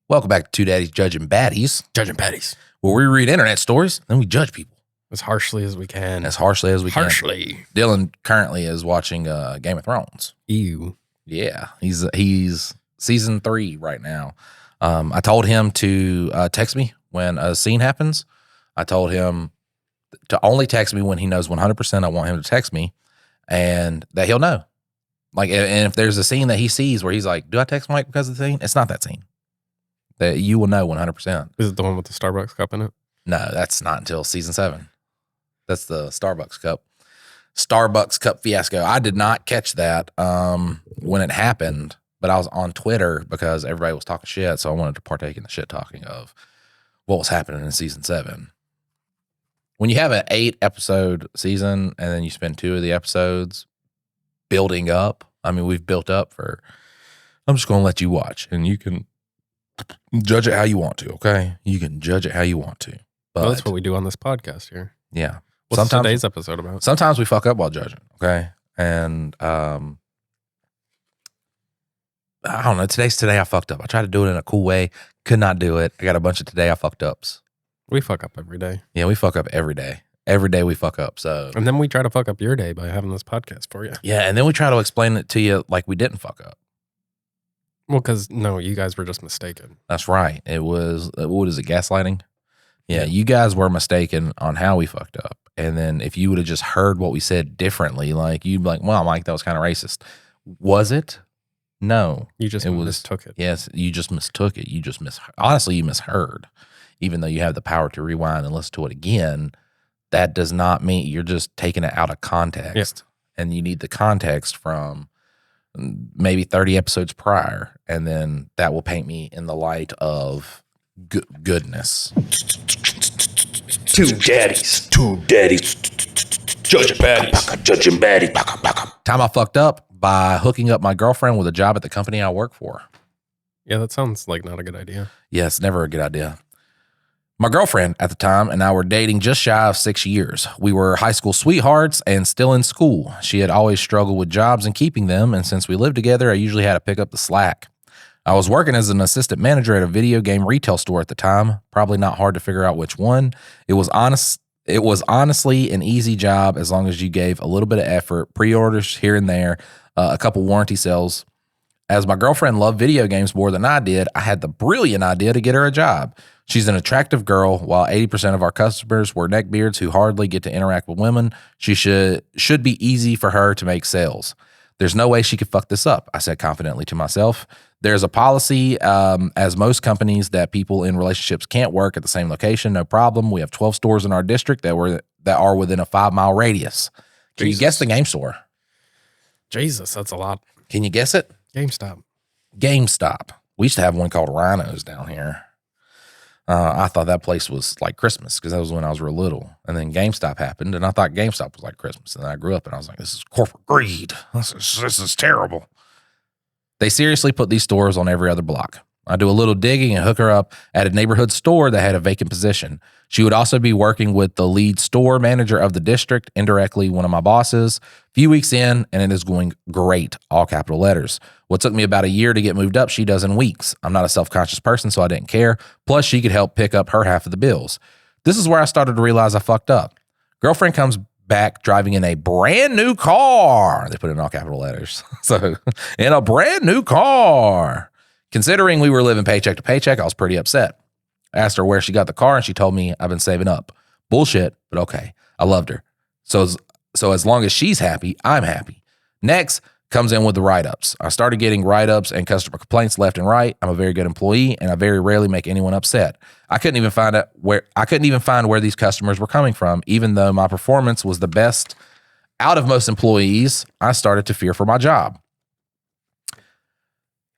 Welcome back to Two Daddies Judging Baddies. Judging patties. Where we read internet stories, then we judge people. As harshly as we can. As harshly as we can. Harshly. Dylan currently is watching Game of Thrones. Ew. Yeah, he's season 3 right now. I told him to text me when a scene happens. I told him to only text me when he knows 100% I want him to text me, and that he'll know. Like, and if there's a scene that he sees where he's like, do I text Mike because of the scene? It's not that scene. That you will know 100%. Is it the one with the Starbucks cup in it? No, that's not until season 7. That's the Starbucks cup. Starbucks cup fiasco. I did not catch that when it happened, but I was on Twitter because everybody was talking shit, so I wanted to partake in the shit talking of what was happening in season 7. When you have an 8-episode season and then you spend 2 of the episodes building up, I mean, we've built up for, I'm just going to let you watch, and you can judge it how you want to, okay? You can judge it how you want to. But Well, that's what we do on this podcast here. yeah. What's today's episode about? Sometimes we fuck up while judging, okay? And I don't know. Today I fucked up. I tried to do it in a cool way. Could not do it. I got a bunch of today I fucked ups. We fuck up every day. Yeah, we fuck up every day. Every day we fuck up. So And then we try to fuck up your day by having this podcast for you. yeah, and then we try to explain it to you like we didn't fuck up. Well, because, no, you guys were just mistaken. That's right. It was, what is it, gaslighting? Yeah, you guys were mistaken on how we fucked up. And then if you would have just heard what we said differently, like you'd be like, well, Mike, that was kind of racist. Was it? No. You just mistook it. Yes, you just mistook it. You just honestly, you misheard. Even though you have the power to rewind and listen to it again, that does not mean you're just taking it out of context. Yeah. And you need the context from maybe 30 episodes prior, and then that will paint me in the light of goodness. Two daddies, judging baddies. Time I fucked up by hooking up my girlfriend with a job at the company I work for. Yeah, that sounds like not a good idea. Yeah, it's never a good idea. My girlfriend at the time and I were dating just shy of 6 years. We were high school sweethearts and still in school. She had always struggled with jobs and keeping them, and since we lived together, I usually had to pick up the slack. I was working as an assistant manager at a video game retail store at the time. Probably not hard to figure out which one. It was honestly an easy job as long as you gave a little bit of effort, pre-orders here and there, a couple warranty sales. As my girlfriend loved video games more than I did, I had the brilliant idea to get her a job. She's an attractive girl. While 80% of our customers were neckbeards who hardly get to interact with women, she should be easy for her to make sales. There's no way she could fuck this up, I said confidently to myself. There's a policy, as most companies, that people in relationships can't work at the same location. No problem. We have 12 stores in our district that are within a 5-mile radius. Can you guess the game store? Jesus, that's a lot. Can you guess it? GameStop. We used to have one called Rhinos down here. I thought that place was like Christmas because that was when I was real little. And then GameStop happened, and I thought GameStop was like Christmas. And then I grew up, and I was like, this is corporate greed. This is terrible. They seriously put these stores on every other block. I do a little digging and hook her up at a neighborhood store that had a vacant position. She would also be working with the lead store manager of the district, indirectly one of my bosses. Few weeks in, and it is going great, all capital letters. What took me about a year to get moved up, she does in weeks. I'm not a self-conscious person, so I didn't care. Plus, she could help pick up her half of the bills. This is where I started to realize I fucked up. Girlfriend comes back driving in a brand new car. They put it in all capital letters. So, in a brand new car. Considering we were living paycheck to paycheck, I was pretty upset. I asked her where she got the car, and she told me I've been saving up. Bullshit, but okay. I loved her. So as long as she's happy, I'm happy. Next comes in with the write-ups. I started getting write-ups and customer complaints left and right. I'm a very good employee, and I very rarely make anyone upset. I couldn't even find where these customers were coming from. Even though my performance was the best out of most employees, I started to fear for my job.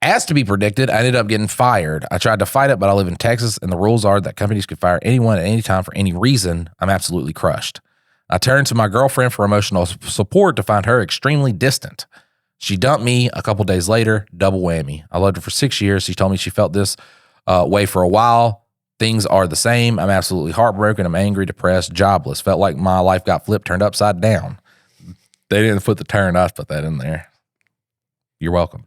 As to be predicted, I ended up getting fired. I tried to fight it, but I live in Texas, and the rules are that companies can fire anyone at any time for any reason. I'm absolutely crushed. I turned to my girlfriend for emotional support to find her extremely distant. She dumped me a couple days later, double whammy. I loved her for 6 years. She told me she felt this way for a while. Things are the same. I'm absolutely heartbroken. I'm angry, depressed, jobless. Felt like my life got flipped, turned upside down. They didn't put the turn. I put that in there. You're welcome.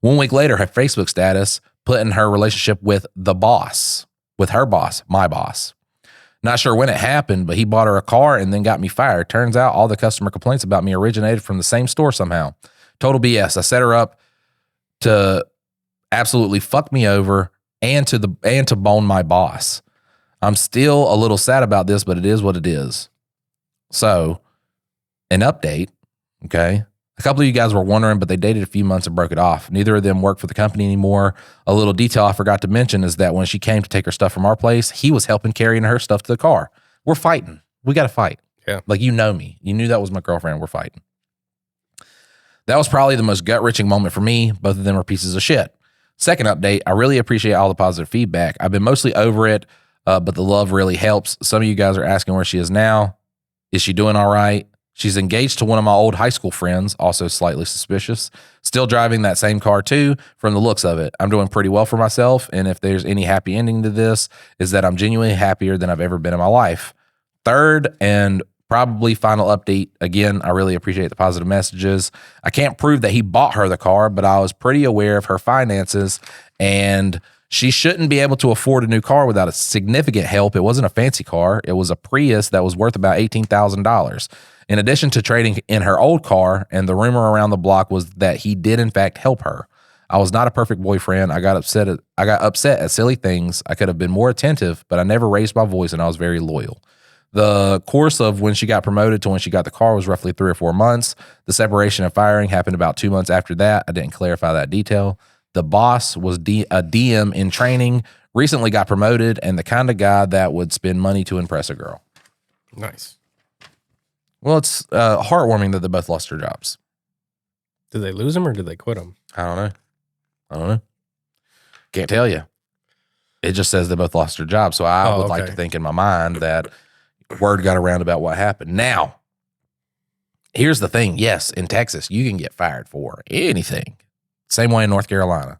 1 week later, her Facebook status put in her relationship with the boss, with her boss, my boss. Not sure when it happened, but he bought her a car and then got me fired. Turns out all the customer complaints about me originated from the same store somehow. Total BS. I set her up to absolutely fuck me over and to bone my boss. I'm still a little sad about this, but it is what it is. So, an update, okay? A couple of you guys were wondering, but they dated a few months and broke it off. Neither of them work for the company anymore. A little detail I forgot to mention is that when she came to take her stuff from our place, he was helping carrying her stuff to the car. We're fighting. We got to fight. Yeah. Like, you know me. You knew that was my girlfriend. We're fighting. That was probably the most gut-wrenching moment for me. Both of them are pieces of shit. Second update, I really appreciate all the positive feedback. I've been mostly over it, but the love really helps. Some of you guys are asking where she is now. Is she doing all right? She's engaged to one of my old high school friends, also slightly suspicious. Still driving that same car too, from the looks of it. I'm doing pretty well for myself, and if there's any happy ending to this, is that I'm genuinely happier than I've ever been in my life. Third, and probably final update, again, I really appreciate the positive messages. I can't prove that he bought her the car, but I was pretty aware of her finances, and she shouldn't be able to afford a new car without a significant help. It wasn't a fancy car. It was a Prius that was worth about $18,000. In addition to trading in her old car, and the rumor around the block was that he did in fact help her. I was not a perfect boyfriend. I got upset at silly things. I could have been more attentive, but I never raised my voice, and I was very loyal. The course of when she got promoted to when she got the car was roughly 3 or 4 months. The separation and firing happened about 2 months after that. I didn't clarify that detail. The boss was a DM in training, recently got promoted, and the kind of guy that would spend money to impress a girl. Nice. Well, it's heartwarming that they both lost their jobs. Did they lose him or did they quit him? I don't know. Can't tell you. It just says they both lost their jobs. So I would like to think in my mind that word got around about what happened. Now, here's the thing. Yes, in Texas, you can get fired for anything. Same way in North Carolina.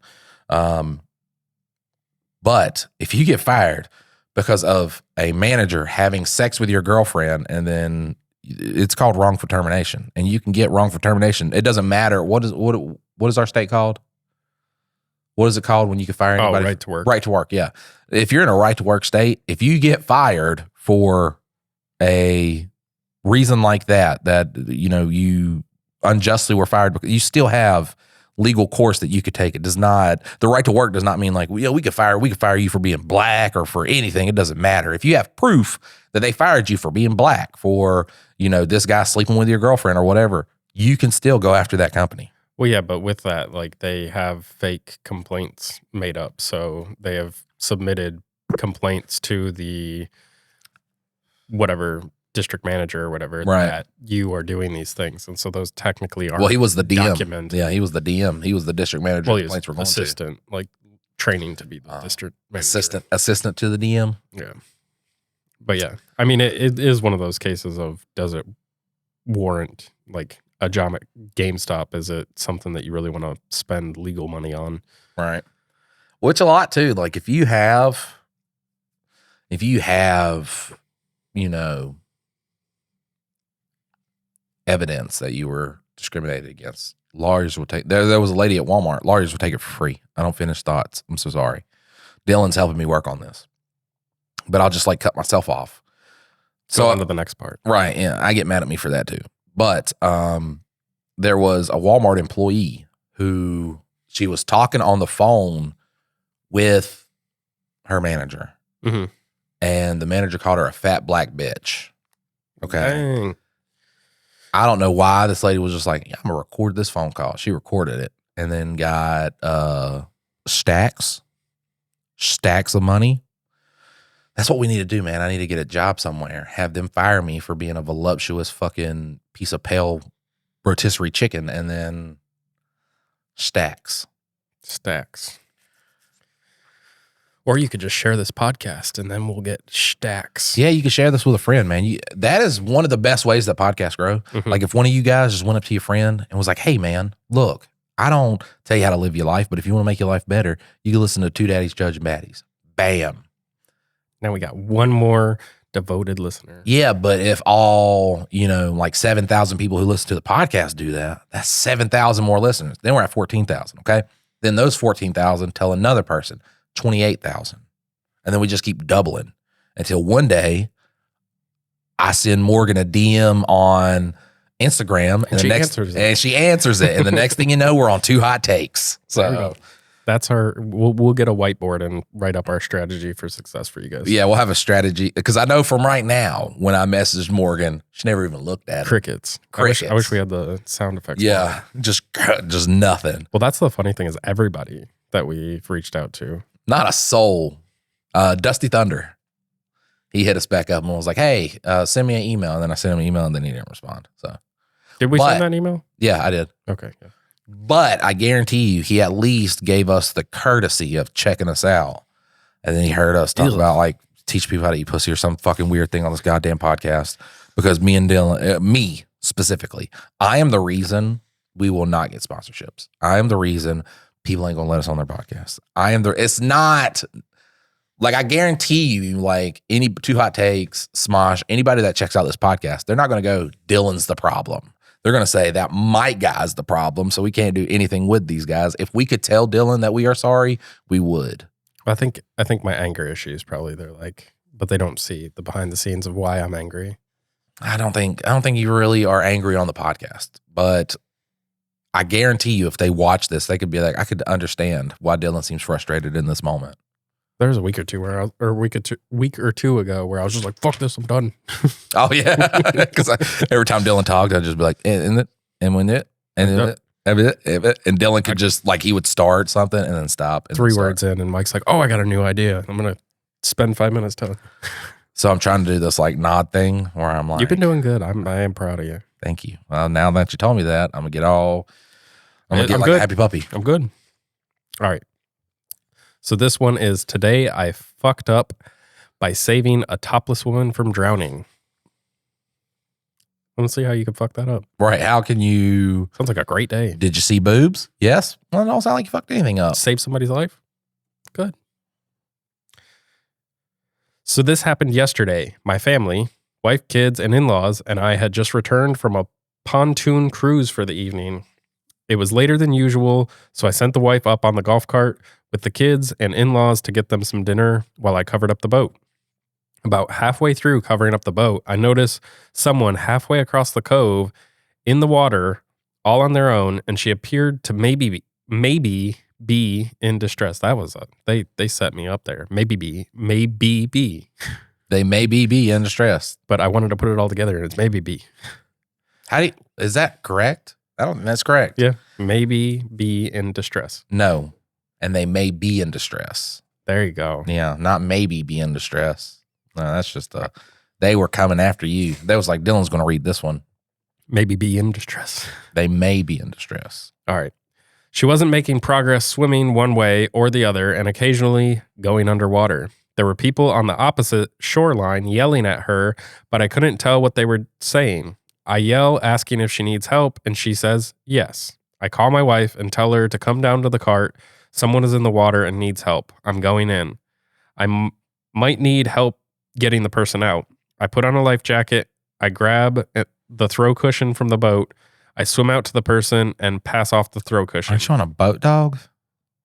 But if you get fired because of a manager having sex with your girlfriend, and then it's called wrongful termination, and you can get wrongful termination. It doesn't matter. What is our state called? What is it called when you can fire anybody? Right to work. Right to work, yeah. If you're in a right to work state, if you get fired for a reason like that, you unjustly were fired, because you still have legal course that you could take. It does not, the right to work does not mean like, we could fire you for being black or for anything. It doesn't matter. If you have proof that they fired you for being black, for, this guy sleeping with your girlfriend or whatever, you can still go after that company. Well, yeah, but with that, like, they have fake complaints made up. So they have submitted complaints to the whatever district manager or whatever, right, that you are doing these things. And so those technically are, well, he was the DM. Documented. Yeah, he was the DM. He was the district manager. Well, he was complaints were going assistant, like training to be the district manager. Assistant to the DM. Yeah. But yeah, I mean, it is one of those cases of, does it warrant like a job at GameStop? Is it something that you really want to spend legal money on? Right. Well, it's a lot too. Like if you have, evidence that you were discriminated against, lawyers will take, there was a lady at Walmart, lawyers will take it for free. I don't finish thoughts. I'm so sorry. Dylan's helping me work on this, but I'll just like cut myself off. So on to the next part. Right. Yeah. I get mad at me for that too. But there was a Walmart employee who, she was talking on the phone with her manager, mm-hmm. and the manager called her a fat black bitch. Okay. Dang. I don't know why this lady was just like, yeah, I'm gonna record this phone call. She recorded it and then got stacks of money. That's what we need to do, man. I need to get a job somewhere, have them fire me for being a voluptuous fucking piece of pale rotisserie chicken, and then stacks. Or you could just share this podcast and then we'll get stacks. Yeah, you can share this with a friend, man. That is one of the best ways that podcasts grow. Mm-hmm. Like if one of you guys just went up to your friend and was like, hey, man, look, I don't tell you how to live your life, but if you want to make your life better, you can listen to Two Daddies Judging Baddies. Bam. Now we got one more devoted listener. Yeah, but if all, like 7,000 people who listen to the podcast do that, that's 7,000 more listeners. Then we're at 14,000, okay? Then those 14,000 tell another person 28,000. And then we just keep doubling until one day I send Morgan a DM on Instagram and she answers it. And the next thing you know, we're on 2 hot takes. So that's we'll get a whiteboard and write up our strategy for success for you guys. Yeah, we'll have a strategy because I know from right now when I messaged Morgan, she never even looked at it. Crickets. I wish we had the sound effects. Yeah, just nothing. Well, that's the funny thing is everybody that we've reached out to. Not a soul. Dusty Thunder. He hit us back up and was like, hey, send me an email. And then I sent him an email and then he didn't respond. So did we send that email? Yeah, I did. Okay. Yeah. But I guarantee you, he at least gave us the courtesy of checking us out. And then he heard us talk about like teach people how to eat pussy or some fucking weird thing on this goddamn podcast. Because me and Dylan, me specifically, I am the reason we will not get sponsorships. I am the reason people ain't gonna let us on their podcast. It's not like, I guarantee you, like any 2 hot takes, Smosh, anybody that checks out this podcast, they're not gonna go, Dylan's the problem. They're going to say that Mike guy's the problem, so we can't do anything with these guys. If we could tell Dylan that we are sorry, we would. I think my anger issue is probably they're like, but they don't see the behind the scenes of why I'm angry. I don't think you really are angry on the podcast, but I guarantee you if they watch this, they could be like, I could understand why Dylan seems frustrated in this moment. There was a week or two ago where I was just like, fuck this, I'm done. Oh yeah. Because every time Dylan talked, I'd just be like, and Dylan could just like, he would start something and then stop. And 3 words in and Mike's like, oh, I got a new idea. I'm going to spend 5 minutes telling. So I'm trying to do this like nod thing where I'm like, you've been doing good. I am proud of you. Thank you. Well, now that you told me that, I'm going to get like good. a happy puppy. I'm good. All right. So this one is, today I fucked up by saving a topless woman from drowning. Let's see how you can fuck that up. Right. How can you? Sounds like a great day. Did you see boobs? Yes. Well, it don't sound like you fucked anything up. Save somebody's life? Good. So this happened yesterday. My family, wife, kids, and in-laws, and I had just returned from a pontoon cruise for the evening. It was later than usual, so I sent the wife up on the golf cart with the kids and in-laws to get them some dinner while I covered up the boat. About halfway through covering up the boat, I noticed someone halfway across the cove in the water, all on their own, and she appeared to maybe be in distress. That was they set me up there. Maybe be. They may be in distress. But I wanted to put it all together, and it's maybe be. Is that correct? I don't think that's correct. Yeah. Maybe be in distress. No. And they may be in distress. There you go. Yeah. Not maybe be in distress. No, that's just they were coming after you. They was like, Dylan's going to read this one. Maybe be in distress. They may be in distress. All right. She wasn't making progress swimming one way or the other and occasionally going underwater. There were people on the opposite shoreline yelling at her, but I couldn't tell what they were saying. I yell, asking if she needs help, and she says yes. I call my wife and tell her to come down to the cart. Someone is in the water and needs help. I'm going in. I might need help getting the person out. I put on a life jacket. I grab the throw cushion from the boat. I swim out to the person and pass off the throw cushion. Aren't you on a boat, dog?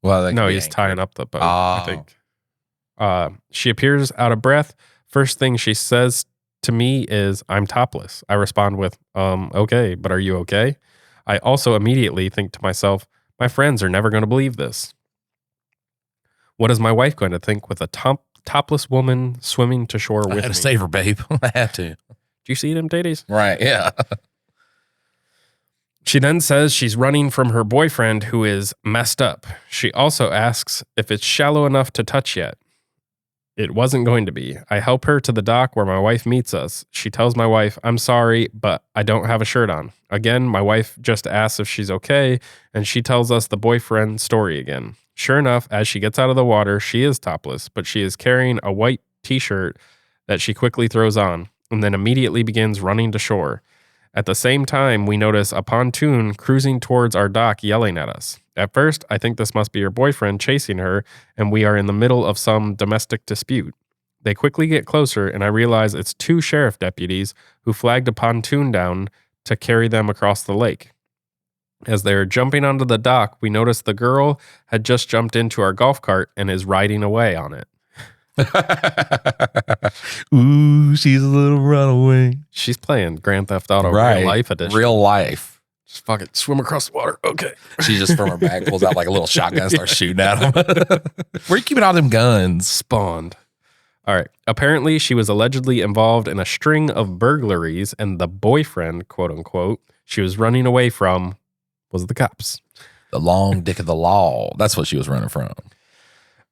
Well, no, he's tying up the boat, I think. She appears out of breath. First thing she says to me is, I'm topless. I respond with, okay, but are you okay? I also immediately think to myself, my friends are never going to believe this. What is my wife going to think with a topless woman swimming to shore with me? I had to save her, babe. I had to. Do you see them titties? Right, yeah. She then says she's running from her boyfriend who is messed up. She also asks if it's shallow enough to touch yet. It wasn't going to be. I help her to the dock where my wife meets us. She tells my wife, I'm sorry, but I don't have a shirt on. Again, my wife just asks if she's okay, and she tells us the boyfriend story again. Sure enough, as she gets out of the water, she is topless, but she is carrying a white t-shirt that she quickly throws on, and then immediately begins running to shore. At the same time, we notice a pontoon cruising towards our dock yelling at us. At first, I think this must be her boyfriend chasing her, and we are in the middle of some domestic dispute. They quickly get closer, and I realize it's 2 sheriff deputies who flagged a pontoon down to carry them across the lake. As they were jumping onto the dock, we noticed the girl had just jumped into our golf cart and is riding away on it. Ooh, she's a little runaway. She's playing Grand Theft Auto Real Life Edition. Real life. Just fucking swim across the water. Okay. She just from her bag pulls out like a little shotgun and starts shooting at him. Where you keeping all them guns? Spawned. All right. Apparently, she was allegedly involved in a string of burglaries, and the boyfriend, quote unquote, she was running away from was the cops. The long dick of the law. That's what she was running from.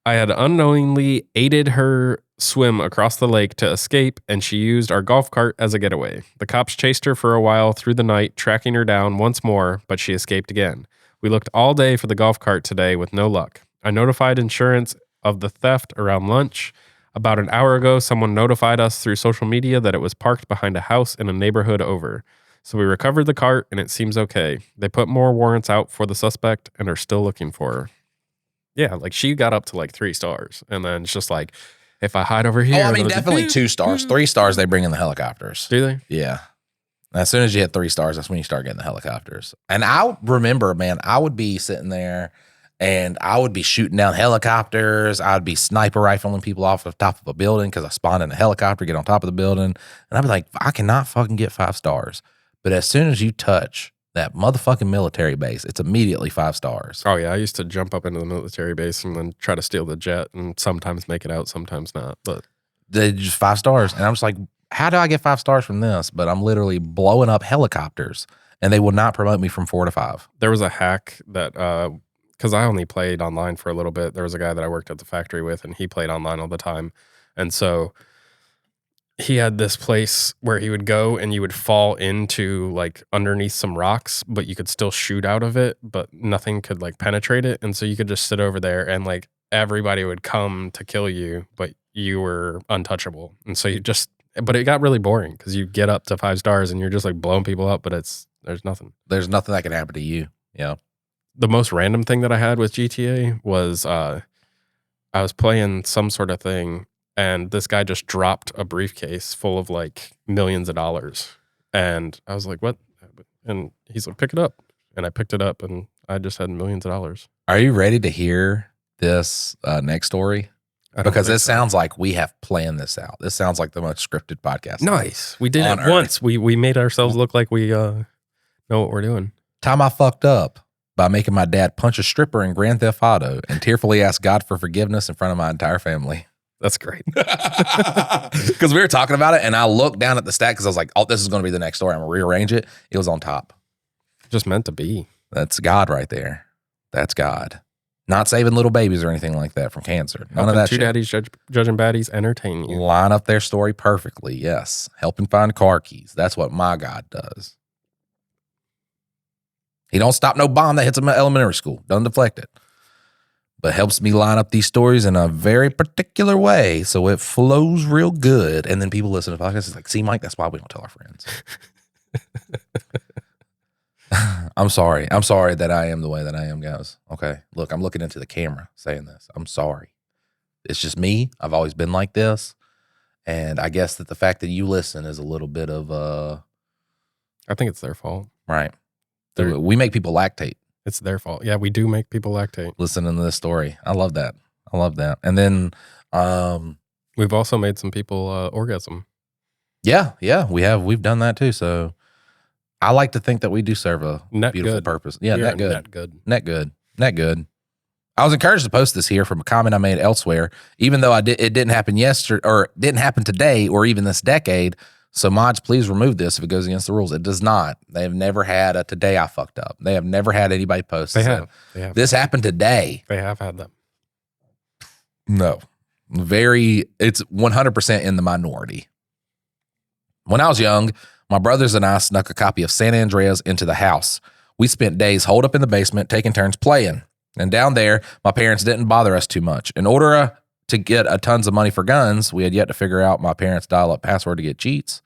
I had unknowingly aided her swim across the lake to escape, and she used our golf cart as a getaway. The cops chased her for a while through the night, tracking her down once more, but she escaped again. We looked all day for the golf cart today with no luck. I notified insurance of the theft around lunch. About an hour ago, someone notified us through social media that it was parked behind a house in a neighborhood over. So we recovered the cart, and it seems okay. They put more warrants out for the suspect and are still looking for her. Yeah, like she got up to like 3 stars. And then it's just like, if I hide over here. Oh, I mean, definitely 2 stars. 3 stars, they bring in the helicopters. Do they? Yeah. As soon as you hit 3 stars, that's when you start getting the helicopters. And I remember, man, I would be sitting there and I would be shooting down helicopters. I'd be sniper rifling people off the top of a building because I spawned in a helicopter, get on top of the building. And I'd be like, I cannot fucking get 5 stars. But as soon as you touch that motherfucking military base, it's immediately 5 stars. Oh, yeah. I used to jump up into the military base and then try to steal the jet and sometimes make it out, sometimes not. But they just 5 stars. And I'm just like, how do I get 5 stars from this? But I'm literally blowing up helicopters and they will not promote me from 4 to 5. There was a hack that, because I only played online for a little bit. There was a guy that I worked at the factory with and he played online all the time. And so he had this place where he would go and you would fall into like underneath some rocks, but you could still shoot out of it, but nothing could like penetrate it. And so you could just sit over there and like everybody would come to kill you, but you were untouchable. And so you just, but it got really boring because you get up to 5 stars and you're just like blowing people up, but there's nothing. There's nothing that can happen to you. Yeah. The most random thing that I had with GTA was I was playing some sort of thing and this guy just dropped a briefcase full of like millions of dollars. And I was like, what? And he's like, pick it up. And I picked it up and I just had millions of dollars. Are you ready to hear this next story? Because this sounds like we have planned this out. This sounds like the most scripted podcast. Nice. We did it once. We made ourselves look like we know what we're doing. Time I fucked up by making my dad punch a stripper in Grand Theft Auto and tearfully ask God for forgiveness in front of my entire family. That's great. Because we were talking about it and I looked down at the stack because I was like, oh, this is going to be the next story. I'm going to rearrange it. It was on top. Just meant to be. That's God right there. That's God. Not saving little babies or anything like that from cancer. None of that shit. Two daddies judging baddies entertain you. Line up their story perfectly. Yes. Helping find car keys. That's what my God does. He don't stop no bomb that hits him at elementary school. Doesn't deflect it. But helps me line up these stories in a very particular way so it flows real good. And then people listen to podcasts. It's like, see, Mike, that's why we don't tell our friends. I'm sorry. I'm sorry that I am the way that I am, guys. Okay. Look, I'm looking into the camera saying this. I'm sorry. It's just me. I've always been like this. And I guess that the fact that you listen is a little bit of I think it's their fault. Right. We make people lactate. It's their fault. Yeah, we do make people lactate. Listening to this story. I love that. I love that. And then we've also made some people orgasm. Yeah, we've done that too. So I like to think that we do serve a beautiful purpose. Yeah, net good. I was encouraged to post this here from a comment I made elsewhere, even though it didn't happen yesterday or didn't happen today or even this decade. So mods, please remove this if it goes against the rules. It does not. They've never had a today I fucked up. They have never had anybody post. They have. This happened today. They have had them. No. It's 100% in the minority. When I was young, my brothers and I snuck a copy of San Andreas into the house. We spent days holed up in the basement, taking turns playing. And down there, my parents didn't bother us too much. In order to get tons of money for guns, we had yet to figure out my parents' dial-up password to get cheats.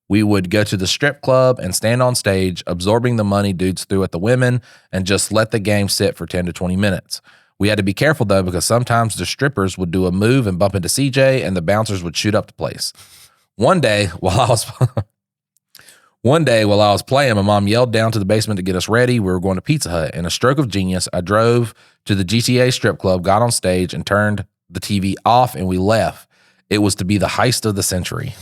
We would go to the strip club and stand on stage, absorbing the money dudes threw at the women, and just let the game sit for 10 to 20 minutes. We had to be careful, though, because sometimes the strippers would do a move and bump into CJ, and the bouncers would shoot up the place. One day, while One day while I was playing, my mom yelled down to the basement to get us ready. We were going to Pizza Hut. In a stroke of genius, I drove to the GTA strip club, got on stage, and turned the TV off, and we left. It was to be the heist of the century.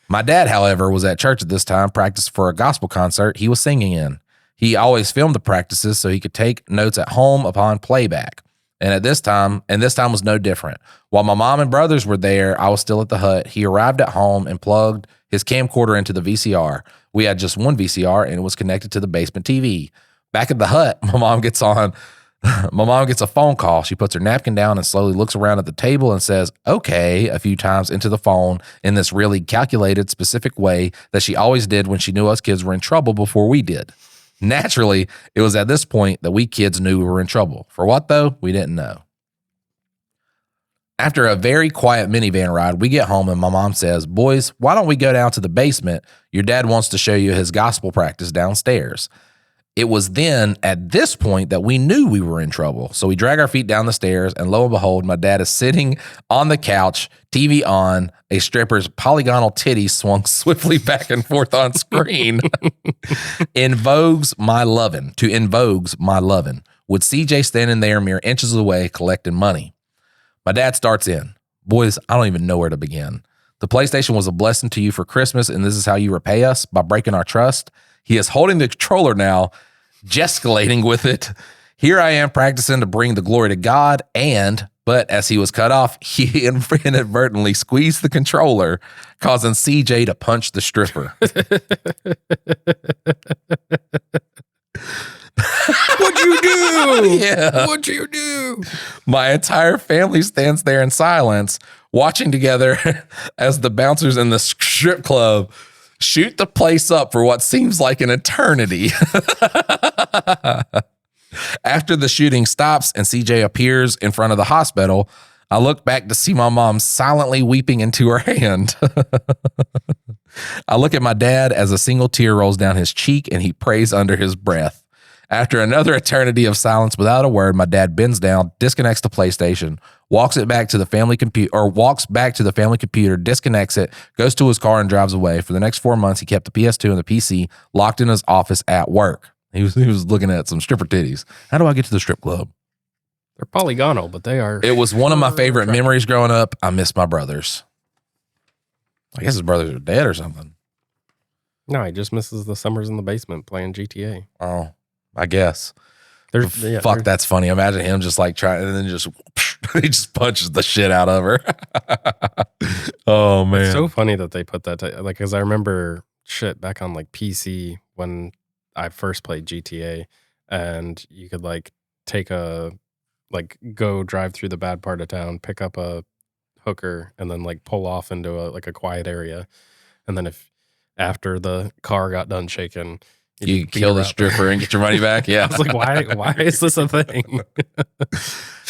My dad, however, was at church at this time, practiced for a gospel concert he was singing in. He always filmed the practices so he could take notes at home upon playback. And this time was no different. While my mom and brothers were there, I was still at the hut. He arrived at home and plugged his camcorder into the VCR. We had just one VCR, and it was connected to the basement TV. Back at the hut, my mom gets a phone call. She puts her napkin down and slowly looks around at the table and says, okay, a few times into the phone in this really calculated, specific way that she always did when she knew us kids were in trouble before we did. Naturally, it was at this point that we kids knew we were in trouble. For what, though? We didn't know. After a very quiet minivan ride, we get home and my mom says, boys, why don't we go down to the basement? Your dad wants to show you his gospel practice downstairs. It was then at this point that we knew we were in trouble. So we drag our feet down the stairs, and lo and behold, my dad is sitting on the couch, TV on, a stripper's polygonal titties swung swiftly back and forth on screen. Invogues my lovin', with CJ standing there mere inches away collecting money. My dad starts in. Boys, I don't even know where to begin. The PlayStation was a blessing to you for Christmas, and this is how you repay us, by breaking our trust. He is holding the controller now, gesticulating with it. Here I am practicing to bring the glory to God, but as he was cut off, he inadvertently squeezed the controller, causing CJ to punch the stripper. What'd you do? Yeah. What'd you do? My entire family stands there in silence, watching together as the bouncers in the strip club shoot the place up for what seems like an eternity. After the shooting stops and CJ appears in front of the hospital, I look back to see my mom silently weeping into her hand. I look at my dad as a single tear rolls down his cheek and he prays under his breath. After another eternity of silence without a word, my dad bends down, disconnects the PlayStation, walks back to the family computer, disconnects it, goes to his car and drives away. For the next 4 months, he kept the PS2 and the PC locked in his office at work. He was looking at some stripper titties. How do I get to the strip club? They're polygonal, but they are. It was one of my favorite memories growing up. I miss my brothers. I guess his brothers are dead or something. No, he just misses the summers in the basement playing GTA. Oh, I guess. That's funny. Imagine him just like trying and then just he just punches the shit out of her. Oh man. It's so funny that they put that because I remember shit back on like PC when I first played GTA, and you could like go drive through the bad part of town, pick up a hooker, and then like pull off into a quiet area. And then if after the car got done shaking, you kill the stripper and get your money back. Yeah. I was like, why is this a thing?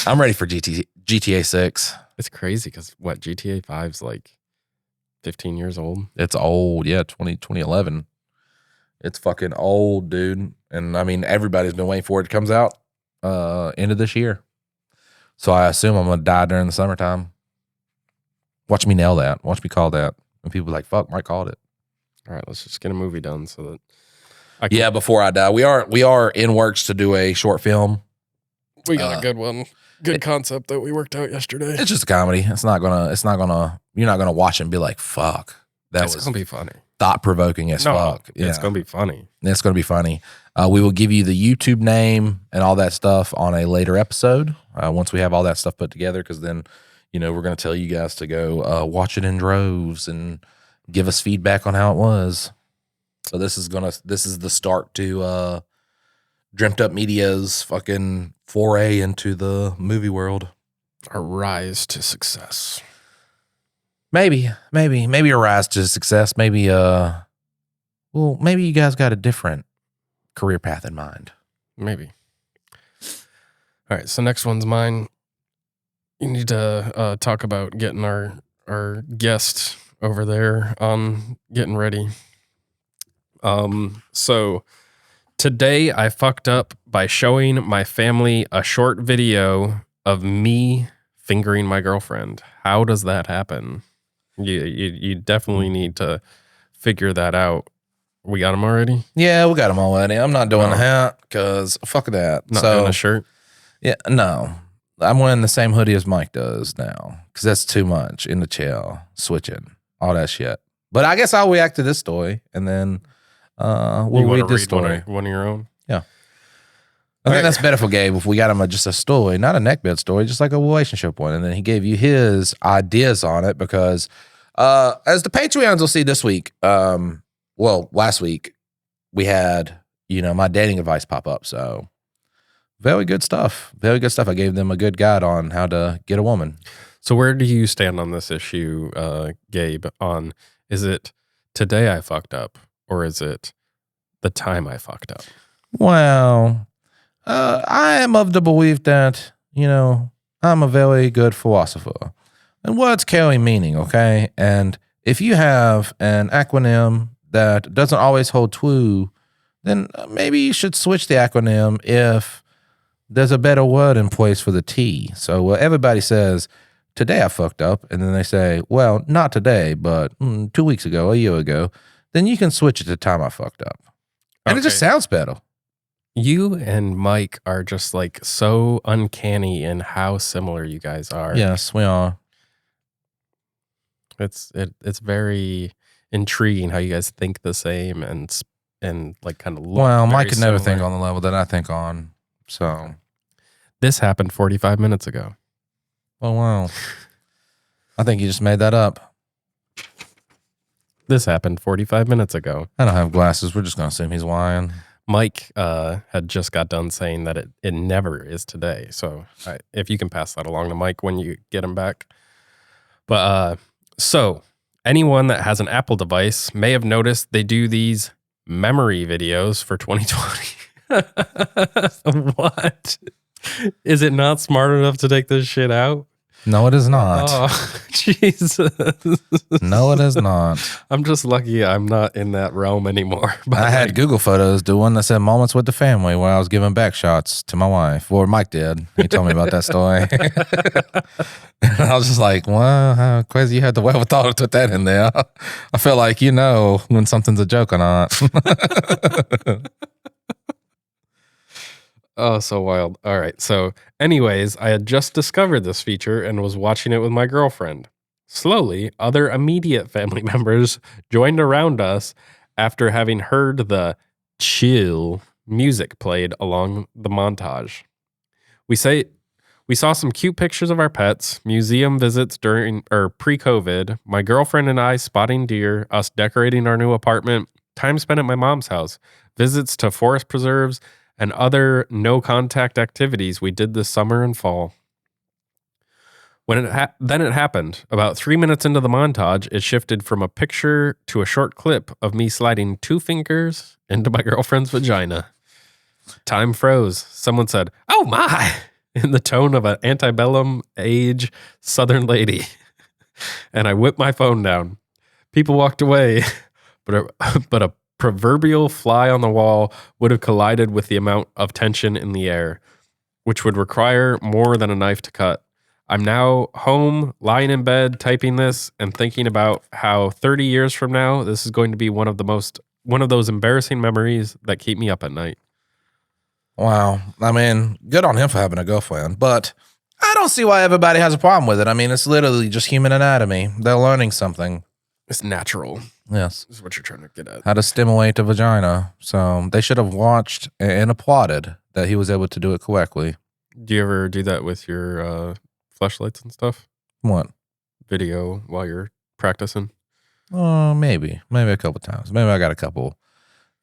I'm ready for GTA 6. It's crazy because GTA 5's like 15 years old. It's old. Yeah. 2011. It's fucking old, dude. And I mean, everybody's been waiting for it. It comes out end of this year. So I assume I'm going to die during the summertime. Watch me nail that. Watch me call that. And people be like, fuck, Mike called it. All right, let's just get a movie done so that before I die. We are in works to do a short film. We got a good one. Good concept that we worked out yesterday. It's just a comedy. You're not gonna watch it and be like, fuck. That's gonna be funny. Thought provoking as fuck. Yeah. It's gonna be funny. It's gonna be funny. We will give you the YouTube name and all that stuff on a later episode. Once we have all that stuff put together, because then, we're gonna tell you guys to go watch it in droves and give us feedback on how it was. So this is the start to DremtUp Media's fucking foray into the movie world. A rise to success. Maybe a rise to success. Maybe maybe you guys got a different career path in mind. Maybe. All right, so next one's mine. You need to talk about getting our guest over there on getting ready. So today I fucked up by showing my family a short video of me fingering my girlfriend. How does that happen? You definitely need to figure that out. We got them already? Yeah, we got them already. I'm not doing the hat because fuck that. Not doing a shirt? Yeah, no. I'm wearing the same hoodie as Mike does now because that's too much in the chair, switching, all that shit. But I guess I'll react to this story and then we'll read this story. One of your own? Yeah. I think that's better for Gabe if we got him just a story, not a neckbed story, just like a relationship one. And then he gave you his ideas on it because as the Patreons will see this week, last week, we had, my dating advice pop up. So very good stuff. Very good stuff. I gave them a good guide on how to get a woman. So where do you stand on this issue, Gabe, on is it today I fucked up or is it the time I fucked up? Well, I am of the belief that, I'm a very good philosopher. And words carry meaning, okay? And if you have an acronym that doesn't always hold true, then maybe you should switch the acronym if there's a better word in place for the T. So everybody says, today I fucked up, and then they say, well, not today, but 2 weeks ago, a year ago, then you can switch it to time I fucked up. And it just sounds better. You and Mike are just like so uncanny in how similar you guys are. Yes, we are. It's very intriguing how you guys think the same and like kind of look. Well, Mike very could never similar. think on the level that I think on. So This happened 45 minutes ago. Oh, wow. I think you just made that up. This happened 45 minutes ago. I don't have glasses. We're just going to assume he's lying. Mike had just got done saying that it never is today. So if you can pass that along to Mike when you get him back. But so anyone that has an Apple device may have noticed they do these memory videos for 2020. What? Is it not smart enough to take this shit out? No, it is not. Oh, Jesus. No, it is not. I'm just lucky I'm not in that realm anymore. But I had Google Photos do one that said moments with the family where I was giving back shots to my wife. Or Mike did. He told me about that story. And I was just like, wow, how crazy you had the wherewithal to put that in there. I feel like you know when something's a joke or not. Oh, so wild. All right. So, anyways, I had just discovered this feature and was watching it with my girlfriend. Slowly, other immediate family members joined around us after having heard the chill music played along the montage. We saw some cute pictures of our pets, museum visits during or pre-COVID, my girlfriend and I spotting deer, us decorating our new apartment, time spent at my mom's house, visits to forest preserves, and other no-contact activities we did this summer and fall. When then it happened. About 3 minutes into the montage, it shifted from a picture to a short clip of me sliding 2 fingers into my girlfriend's vagina. Time froze. Someone said, "Oh my," in the tone of an antebellum age Southern lady. And I whipped my phone down. People walked away, but a proverbial fly on the wall would have collided with the amount of tension in the air, which would require more than a knife to cut. I'm now home, lying in bed, typing this, and thinking about how 30 years from now, this is going to be one of those embarrassing memories that keep me up at night. Wow. I mean, good on him for having a girlfriend, but I don't see why everybody has a problem with it. I mean, it's literally just human anatomy. They're learning something. It's natural. Yes. This is what you're trying to get at. How to stimulate the vagina. So they should have watched and applauded that he was able to do it correctly. Do you ever do that with your fleshlights and stuff? What? Video while you're practicing? Maybe a couple times. Maybe I got a couple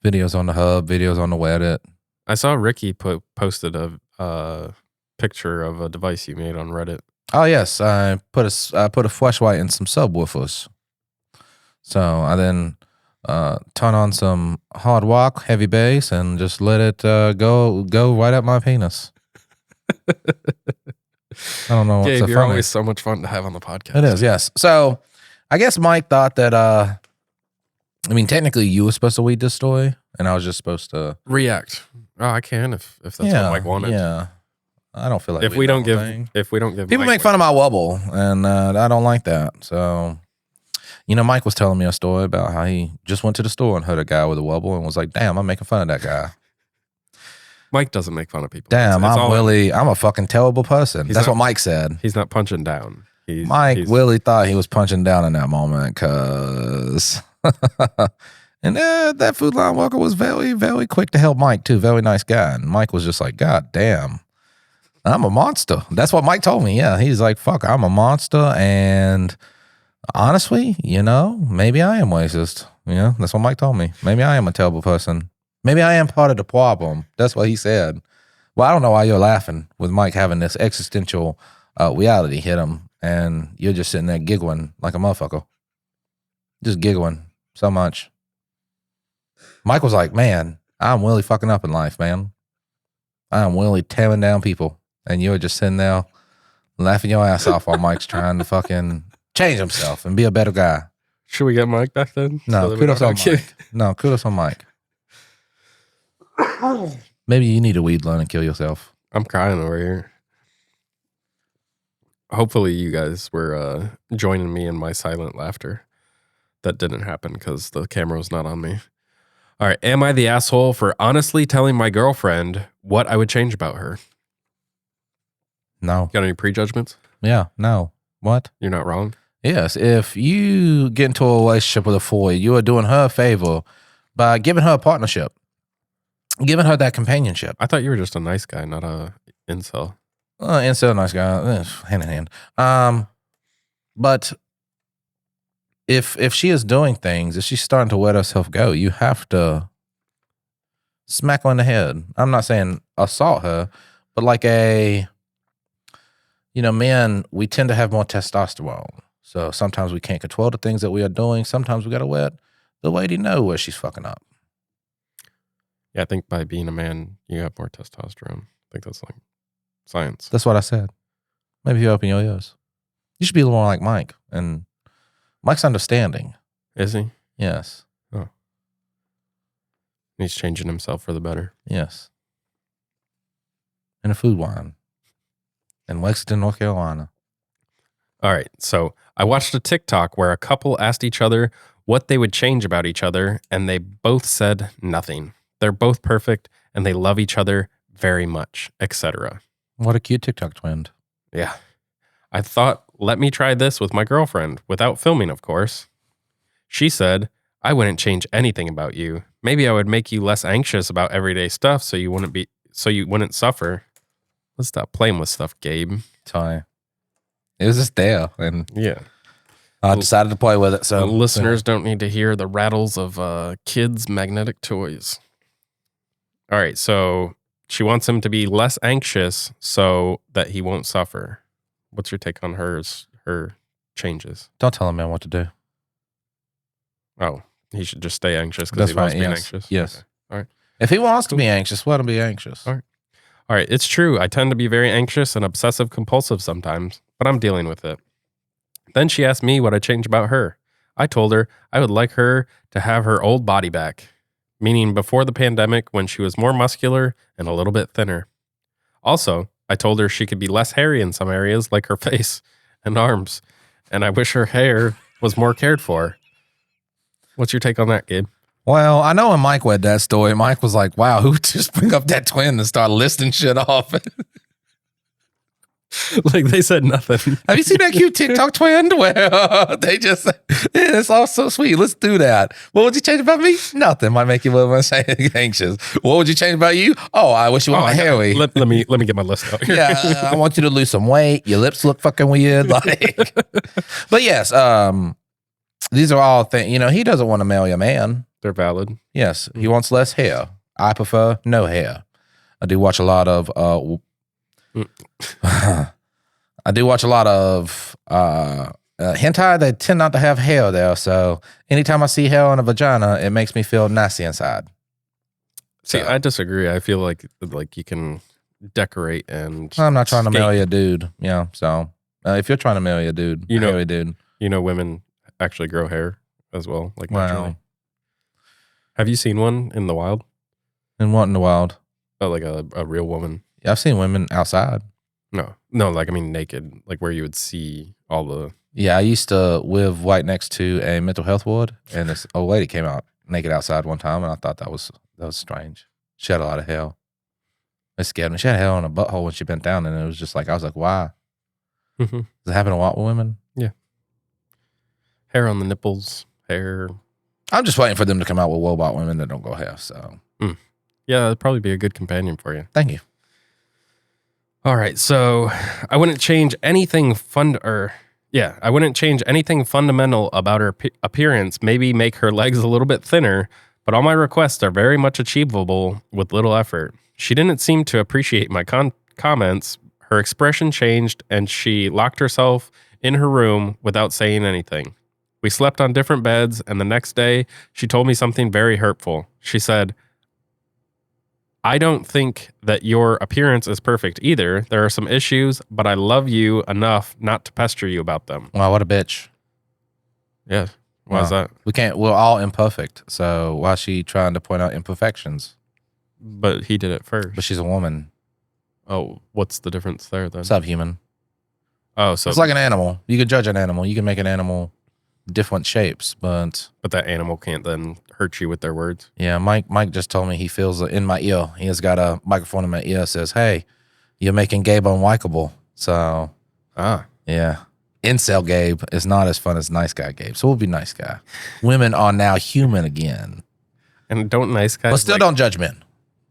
videos on the hub, videos on the Reddit. I saw Ricky posted a picture of a device you made on Reddit. Oh yes, I put a fleshlight in some subwoofers. So I then turn on some hard rock, heavy bass, and just let it go right at my penis. I don't know what's Gabe, so you're funny. always so much fun to have on the podcast. It is, yes. So I guess Mike thought that, I mean, technically you were supposed to read this story, and I was just supposed to React. Oh, I can if that's what Mike wanted. Yeah. I don't feel like If we don't give thing. If we don't give People Mike make fun of my wobble, and I don't like that. So You know, Mike was telling me a story about how he just went to the store and heard a guy with a wobble and was like, damn, I'm making fun of that guy. Mike doesn't make fun of people. Damn, I'm a fucking terrible person. That's what Mike said. He's not punching down. Mike really thought he was punching down in that moment because... And that Food Line worker was very, very quick to help Mike too. Very nice guy. And Mike was just like, God damn, I'm a monster. That's what Mike told me. Yeah, he's like, fuck, I'm a monster. And honestly, you know, maybe I am racist. You know, that's what Mike told me. Maybe I am a terrible person. Maybe I am part of the problem. That's what he said. Well, I don't know why you're laughing with Mike having this existential reality hit him. And you're just sitting there giggling like a motherfucker. Just giggling so much. Mike was like, man, I'm really fucking up in life, man. I'm really tearing down people. And you were just sitting there laughing your ass off while Mike's trying to fucking change himself and be a better guy. Should we get Mike back then? No, kudos on Mike. No, kudos on Mike. Maybe you need a weed loan and kill yourself. I'm crying over here. Hopefully you guys were joining me in my silent laughter. That didn't happen because the camera was not on me. All right. Am I the asshole for honestly telling my girlfriend what I would change about her? No. Got any prejudgments? Yeah, no. What? You're not wrong? Yes. If you get into a relationship with a boy, you are doing her a favor by giving her a partnership, giving her that companionship. I thought you were just a nice guy, not a incel. Incel, nice guy, hand in hand. But if she is doing things, if she's starting to let herself go, you have to smack her in the head. I'm not saying assault her, but like men, we tend to have more testosterone. So sometimes we can't control the things that we are doing. Sometimes we got to let the lady know where she's fucking up. Yeah, I think by being a man, you have more testosterone. I think that's like science. That's what I said. Maybe you open your ears. You should be a little more like Mike. And Mike's understanding. Is he? Yes. Oh. He's changing himself for the better. Yes. In a food wine. In Lexington, North Carolina. All right. So I watched a TikTok where a couple asked each other what they would change about each other, and they both said nothing. They're both perfect, and they love each other very much, etc. What a cute TikTok twin. Yeah. I thought, let me try this with my girlfriend, without filming, of course. She said, I wouldn't change anything about you. Maybe I would make you less anxious about everyday stuff so you wouldn't suffer. Let's stop playing with stuff, Gabe. Sorry. It was just there, and yeah, I decided to play with it. So listeners don't need to hear the rattles of kids' magnetic toys. All right, so she wants him to be less anxious so that he won't suffer. What's your take on her changes? Don't tell a man what to do. Oh, he should just stay anxious because he loves being anxious? Yes. Okay. All right. If he wants to be anxious, let him be anxious. All right. All right, it's true. I tend to be very anxious and obsessive compulsive sometimes, but I'm dealing with it. Then she asked me what I'd change about her. I told her I would like her to have her old body back, meaning before the pandemic when she was more muscular and a little bit thinner. Also, I told her she could be less hairy in some areas like her face and arms, and I wish her hair was more cared for. What's your take on that, Gabe? Well, I know when Mike read that story, Mike was like, wow, who just bring up that twin and start listing shit off? Like they said nothing. Have you seen that cute TikTok twin where they just, it's all so sweet. Let's do that. What would you change about me? Nothing. Might make you a little more anxious. What would you change about you? Oh, I wish you weren't hairy. Let me get my list out here. Yeah, I want you to lose some weight. Your lips look fucking weird. Like, but yes, these are all things. You know, he doesn't want to marry a man. They're valid. Yes, he wants less hair. I prefer no hair. I do watch a lot of hentai. They tend not to have hair there, so anytime I see hair on a vagina, it makes me feel nasty inside. See, I disagree. I feel like you can decorate and I'm not trying to marry a dude. Yeah, so if you're trying to marry a dude, hairy dude, women actually grow hair as well, like naturally. Wow. Have you seen one in the wild? And what in the wild? Oh, like a real woman. Yeah, I've seen women outside. No, like I mean naked, like where you would see all the Yeah, I used to live right next to a mental health ward, and this old lady came out naked outside one time, and I thought that was strange. She had a lot of hair. It scared me. She had hair on her butthole when she bent down, and it was just like, I was like, why? Mm-hmm. Does it happen a lot with women? Yeah. Hair on the nipples, hair. I'm just waiting for them to come out with robot women that don't go hair, so. Yeah, that'd probably be a good companion for you. Thank you. All right, so I wouldn't change anything I wouldn't change anything fundamental about her appearance, maybe make her legs a little bit thinner, but all my requests are very much achievable with little effort. She didn't seem to appreciate my comments. Her expression changed, and she locked herself in her room without saying anything. We slept on different beds, and the next day, she told me something very hurtful. She said, I don't think that your appearance is perfect either. There are some issues, but I love you enough not to pester you about them. Wow, what a bitch. Yeah. Why is that? We're all imperfect, so why is she trying to point out imperfections? But he did it first. But she's a woman. Oh, what's the difference there then? Subhuman. Oh, so it's like an animal. You can judge an animal. You can make an animal different shapes, but that animal can't then hurt you with their words. Yeah, Mike just told me he feels it in my ear. He has got a microphone in my ear that says, "Hey, you're making Gabe unlikable." So, yeah, incel Gabe is not as fun as nice guy Gabe. So we'll be nice guy. Women are now human again, and don't nice guys? But still, don't judge men.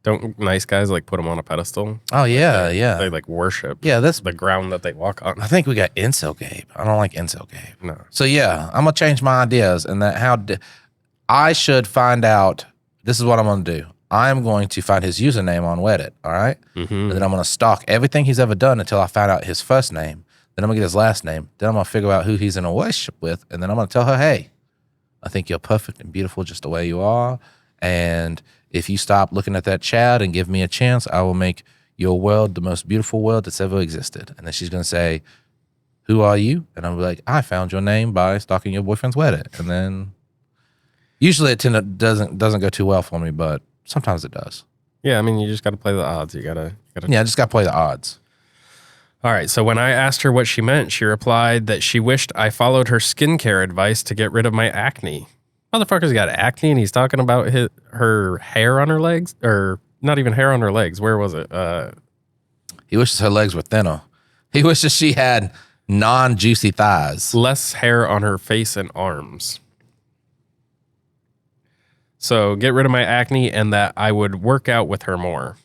Don't nice guys like put them on a pedestal? Oh yeah, They like worship. Yeah, that's the ground that they walk on. I think we got incel Gabe. I don't like incel Gabe. No. So yeah, I'm gonna change my ideas, and that I should find out. This is what I'm gonna do. I'm going to find his username on Reddit. All right, and then I'm gonna stalk everything he's ever done until I find out his first name. Then I'm gonna get his last name. Then I'm gonna figure out who he's in a relationship with, and then I'm gonna tell her, "Hey, I think you're perfect and beautiful just the way you are, and if you stop looking at that chat and give me a chance, I will make your world the most beautiful world that's ever existed." And then she's going to say, "Who are you?" And I'll be like, "I found your name by stalking your boyfriend's Reddit." And then usually it doesn't go too well for me, but sometimes it does. Yeah, I mean, you just got to play the odds. You gotta. Yeah, I just got to play the odds. All right, so when I asked her what she meant, she replied that she wished I followed her skincare advice to get rid of my acne. Motherfucker's got acne, and he's talking about her hair on her legs, or not even hair on her legs. Where was it? He wishes her legs were thinner. He wishes she had non-juicy thighs. Less hair on her face and arms. So get rid of my acne, and that I would work out with her more.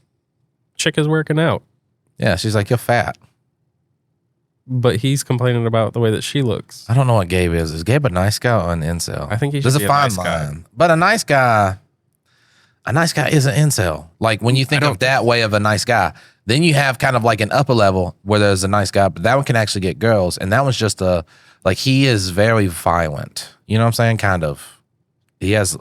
Chick is working out. Yeah, she's like, "You're fat." But he's complaining about the way that she looks. I don't know what Gabe is. Is Gabe a nice guy or an incel? I think he should be a nice guy. But a nice guy is an incel. Like when you think of that way of a nice guy, then you have kind of like an upper level where there's a nice guy, but that one can actually get girls. And that one's just he is very violent. You know what I'm saying? Kind of. That's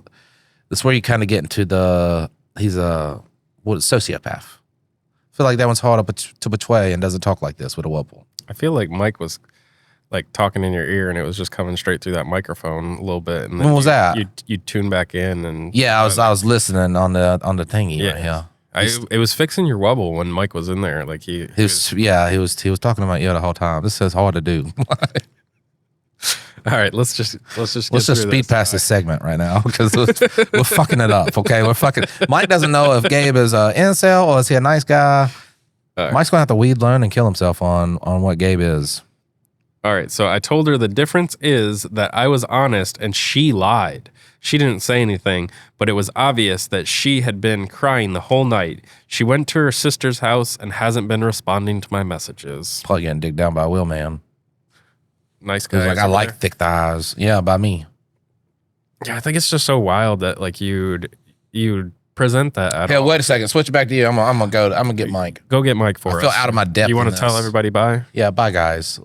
where you kind of get into he's a sociopath. I feel like that one's hard to betray and doesn't talk like this with a whirlpool. I feel like Mike was like talking in your ear, and it was just coming straight through that microphone a little bit. And then when was that? You tune back in, and yeah, I was listening on the thingy. Yeah, right here. It was fixing your wobble when Mike was in there. Like he was talking to my ear the whole time. This is hard to do. All right, let's just speed past this segment right now because we're fucking it up. Okay, Mike doesn't know if Gabe is an incel or is he a nice guy. Right. Mike's gonna have to learn and kill himself on what Gabe is. All right, so I told her the difference is that I was honest and she lied. She didn't say anything, but it was obvious that she had been crying the whole night. She went to her sister's house and hasn't been responding to my messages. Probably getting digged down by Will, man. Nice guy. Like, I like thick thighs. Yeah, by me. Yeah, I think it's just so wild that like you'd present that at all. Wait a second. Switch it back to you. I'm gonna get Mike. Go get Mike for us. I feel out of my depth. You want to tell everybody bye? Yeah, bye guys.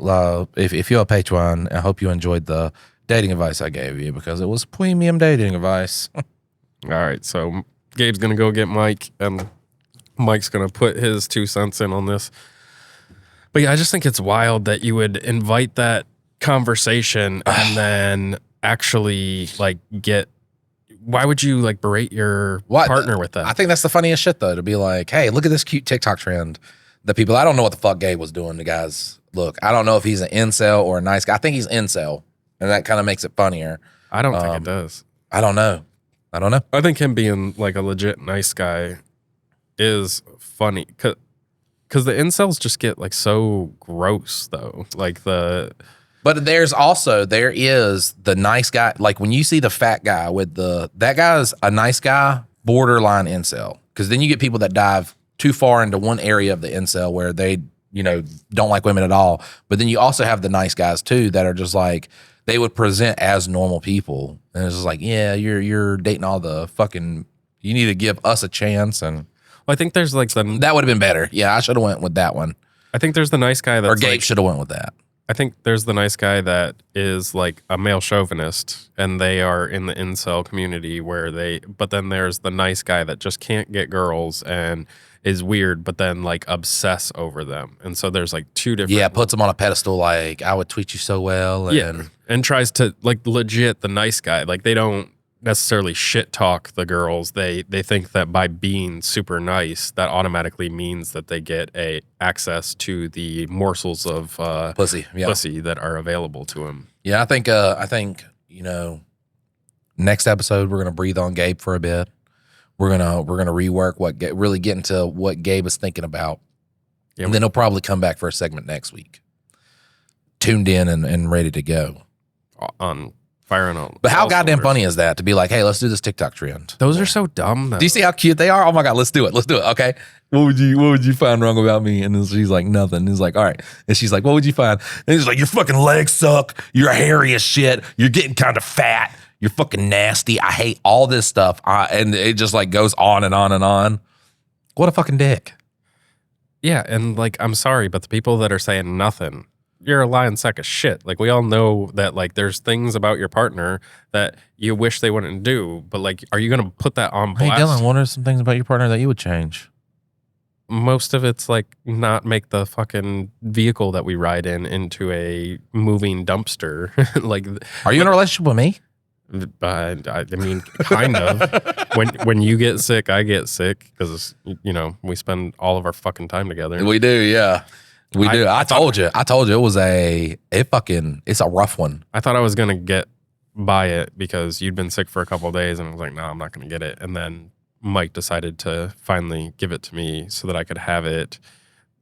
If you're a Patreon, I hope you enjoyed the dating advice I gave you because it was premium dating advice. All right, so Gabe's gonna go get Mike, and Mike's gonna put his 2 cents in on this. But yeah, I just think it's wild that you would invite that conversation and then actually like get. Why would you like berate your partner with that? I think that's the funniest shit though, to be like, "Hey, look at this cute TikTok trend that people." I don't know what the fuck Gabe was doing to guys look, I don't know if he's an incel or a nice guy. I think he's incel, and that kind of makes it funnier. I don't think it does. I don't know. I think him being like a legit nice guy is funny because the incels just get like so gross though. Like But there is the nice guy. Like when you see the fat guy that guy's a nice guy, borderline incel. Because then you get people that dive too far into one area of the incel where they, don't like women at all. But then you also have the nice guys too that are just like, they would present as normal people. And it's just like, yeah, you're dating all the fucking, you need to give us a chance. And I think there's like that would have been better. Yeah, I should have went with that one. I think there's the nice guy that's or Gabe should have went with that. I think there's the nice guy that is like a male chauvinist and they are in the incel community but then there's the nice guy that just can't get girls and is weird, but then like obsess over them. And so there's like two different. Yeah, puts them on a pedestal like, I would tweet you so well. And tries to like legit the nice guy. Like they don't necessarily shit talk the girls. They think that by being super nice, that automatically means that they get access to the morsels of pussy that are available to them. Yeah, I think next episode we're gonna breathe on Gabe for a bit. We're gonna rework really get into what Gabe is thinking about, and then he'll probably come back for a segment next week. Tuned in and ready to go on firing on. But how goddamn funny is that to be like, hey, let's do this TikTok trend? Those are so dumb. Though. Do you see how cute they are? Oh my god, let's do it. Okay. What would you find wrong about me? And then she's like, nothing. And he's like, all right. And she's like, what would you find? And he's like, your fucking legs suck. You're hairy as shit. You're getting kind of fat. You're fucking nasty. I hate all this stuff. And it just like goes on and on and on. What a fucking dick. Yeah, and like, I'm sorry, but the people that are saying nothing, you're a lying sack of shit. Like, we all know that like there's things about your partner that you wish they wouldn't do, but like, are you gonna put that on blast? Hey Dylan, what are some things about your partner that you would change? Most of it's like not make the fucking vehicle that we ride into a moving dumpster. Like, are you in a relationship with me? I mean, kind of. When you get sick, I get sick because we spend all of our fucking time together. We do, yeah, we do. I told you it's a rough one. I thought I was gonna get by it because you'd been sick for a couple of days, and I was like, no, I'm not gonna get it. And then Mike decided to finally give it to me so that I could have it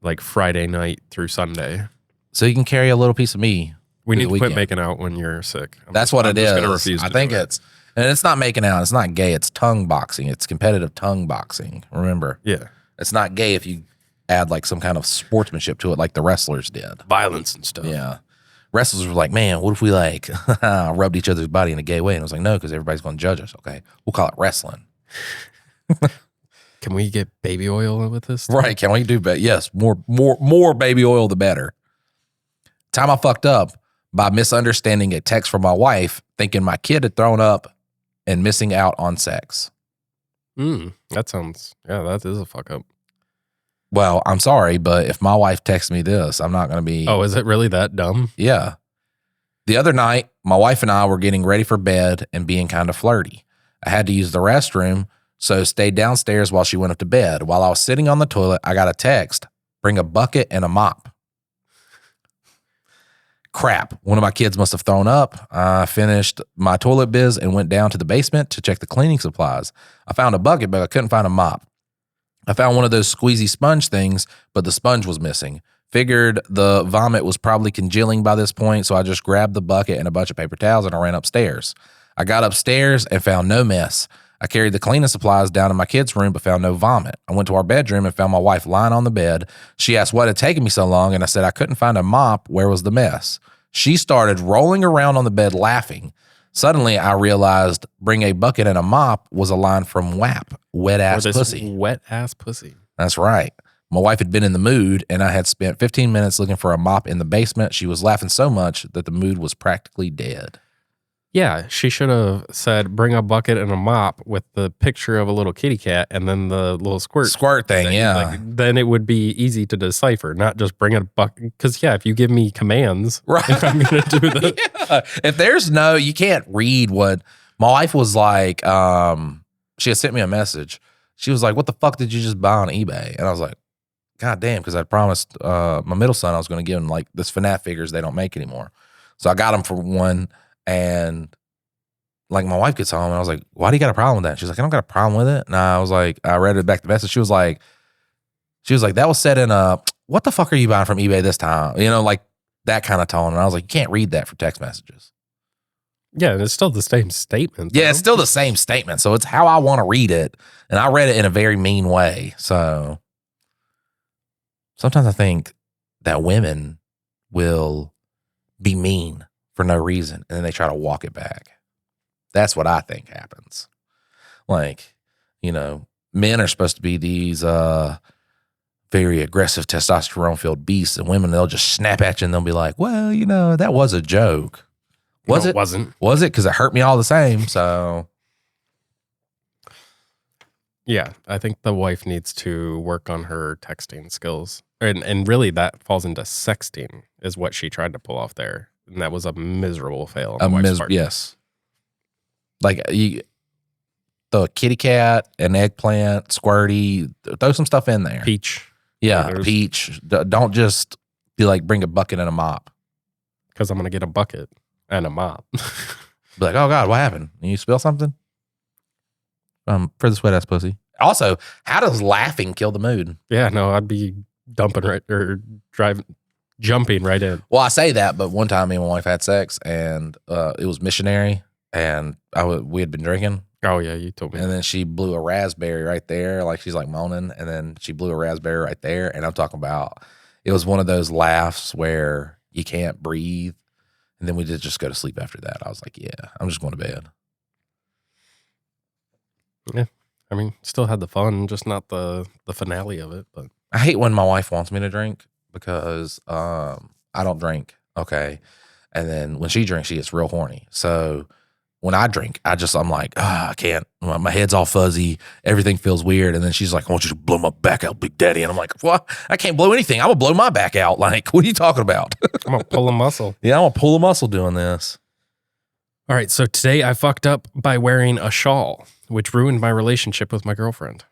like Friday night through Sunday. So you can carry a little piece of me. We need to quit making out when you're sick. That's what it is. I think it's not making out. It's not gay. It's tongue boxing. It's competitive tongue boxing. Remember? Yeah. It's not gay if you add like some kind of sportsmanship to it, like the wrestlers did. Violence and stuff. Yeah. Wrestlers were like, man, what if we like rubbed each other's body in a gay way? And I was like, no, because everybody's going to judge us. Okay, we'll call it wrestling. Can we get baby oil with this? Right? Can we do? But yes, more baby oil, the better. Time I fucked up by misunderstanding a text from my wife, thinking my kid had thrown up and missing out on sex. That is a fuck up. Well, I'm sorry, but if my wife texts me this, I'm not going to be. Oh, is it really that dumb? Yeah. The other night, my wife and I were getting ready for bed and being kind of flirty. I had to use the restroom, so stayed downstairs while she went up to bed. While I was sitting on the toilet, I got a text, bring a bucket and a mop. Crap, one of my kids must have thrown up. I finished my toilet biz and went down to the basement to check the cleaning supplies. I found a bucket, but I couldn't find a mop. I found one of those squeezy sponge things, but the sponge was missing. Figured the vomit was probably congealing by this point, so I just grabbed the bucket and a bunch of paper towels and I ran upstairs. I got upstairs and found no mess. I carried the cleaning supplies down in my kids' room, but found no vomit. I went to our bedroom and found my wife lying on the bed. She asked what had taken me so long, and I said I couldn't find a mop. Where was the mess? She started rolling around on the bed laughing. Suddenly, I realized bring a bucket and a mop was a line from WAP, wet ass pussy. Wet ass pussy. That's right. My wife had been in the mood, and I had spent 15 minutes looking for a mop in the basement. She was laughing so much that the mood was practically dead. Yeah, she should have said, bring a bucket and a mop with the picture of a little kitty cat and then the little squirt thing, yeah. Like, then it would be easy to decipher, not just bring a bucket. Because, yeah, if you give me commands, right. If I'm going to do that. Yeah. If there's you can't read what, my wife was like, she had sent me a message. She was like, what the fuck did you just buy on eBay? And I was like, God damn, because I promised my middle son I was going to give him like this FNAF figures they don't make anymore. So I got him for one, and like my wife gets home and I was like, why do you got a problem with that? She's like, I don't got a problem with it. And I was like, I read it back to message. She was like, that was said in what the fuck are you buying from eBay this time? You know, like that kind of tone. And I was like, you can't read that for text messages. Yeah, and it's still the same statement. Yeah, it's still the same statement. So it's how I want to read it. And I read it in a very mean way. So sometimes I think that women will be mean for no reason. And then they try to walk it back. That's what I think happens. Like, you know, men are supposed to be these very aggressive testosterone-filled beasts, and women, they'll just snap at you and they'll be like, well, you know, that was a joke. Was No, it? it wasn't. Was it? Because it hurt me all the same, so. Yeah, I think the wife needs to work on her texting skills. And really that falls into sexting is what she tried to pull off there. And that was a miserable fail on the wife's part. Yes. Like, you throw a kitty cat, an eggplant, squirty, throw some stuff in there. Peach. Yeah, peach. Don't just be like, bring a bucket and a mop. Because I'm going to get a bucket and a mop. Be like, oh God, what happened? You spill something? For the sweat ass pussy. Also, how does laughing kill the mood? Yeah, no, I'd be jumping right in. Well, I say that, but one time me and my wife had sex, and it was missionary, and we had been drinking. Oh yeah, you told me. And then she blew a raspberry right there, like she's like moaning, and then she blew a raspberry right there, and I'm talking about it was one of those laughs where you can't breathe, and then we did just go to sleep after that. I was like, yeah, I'm just going to bed. Yeah, I mean, still had the fun, just not the finale of it. But I hate when my wife wants me to drink because I don't drink, okay? And then when she drinks, she gets real horny. So when I drink, I'm like, I can't. My head's all fuzzy. Everything feels weird. And then she's like, I want you to blow my back out, Big Daddy. And I'm like, what? I can't blow anything. I'm going to blow my back out. Like, what are you talking about? I'm going to pull a muscle. Yeah, I'm going to pull a muscle doing this. All right, so today I fucked up by wearing a shawl, which ruined my relationship with my girlfriend.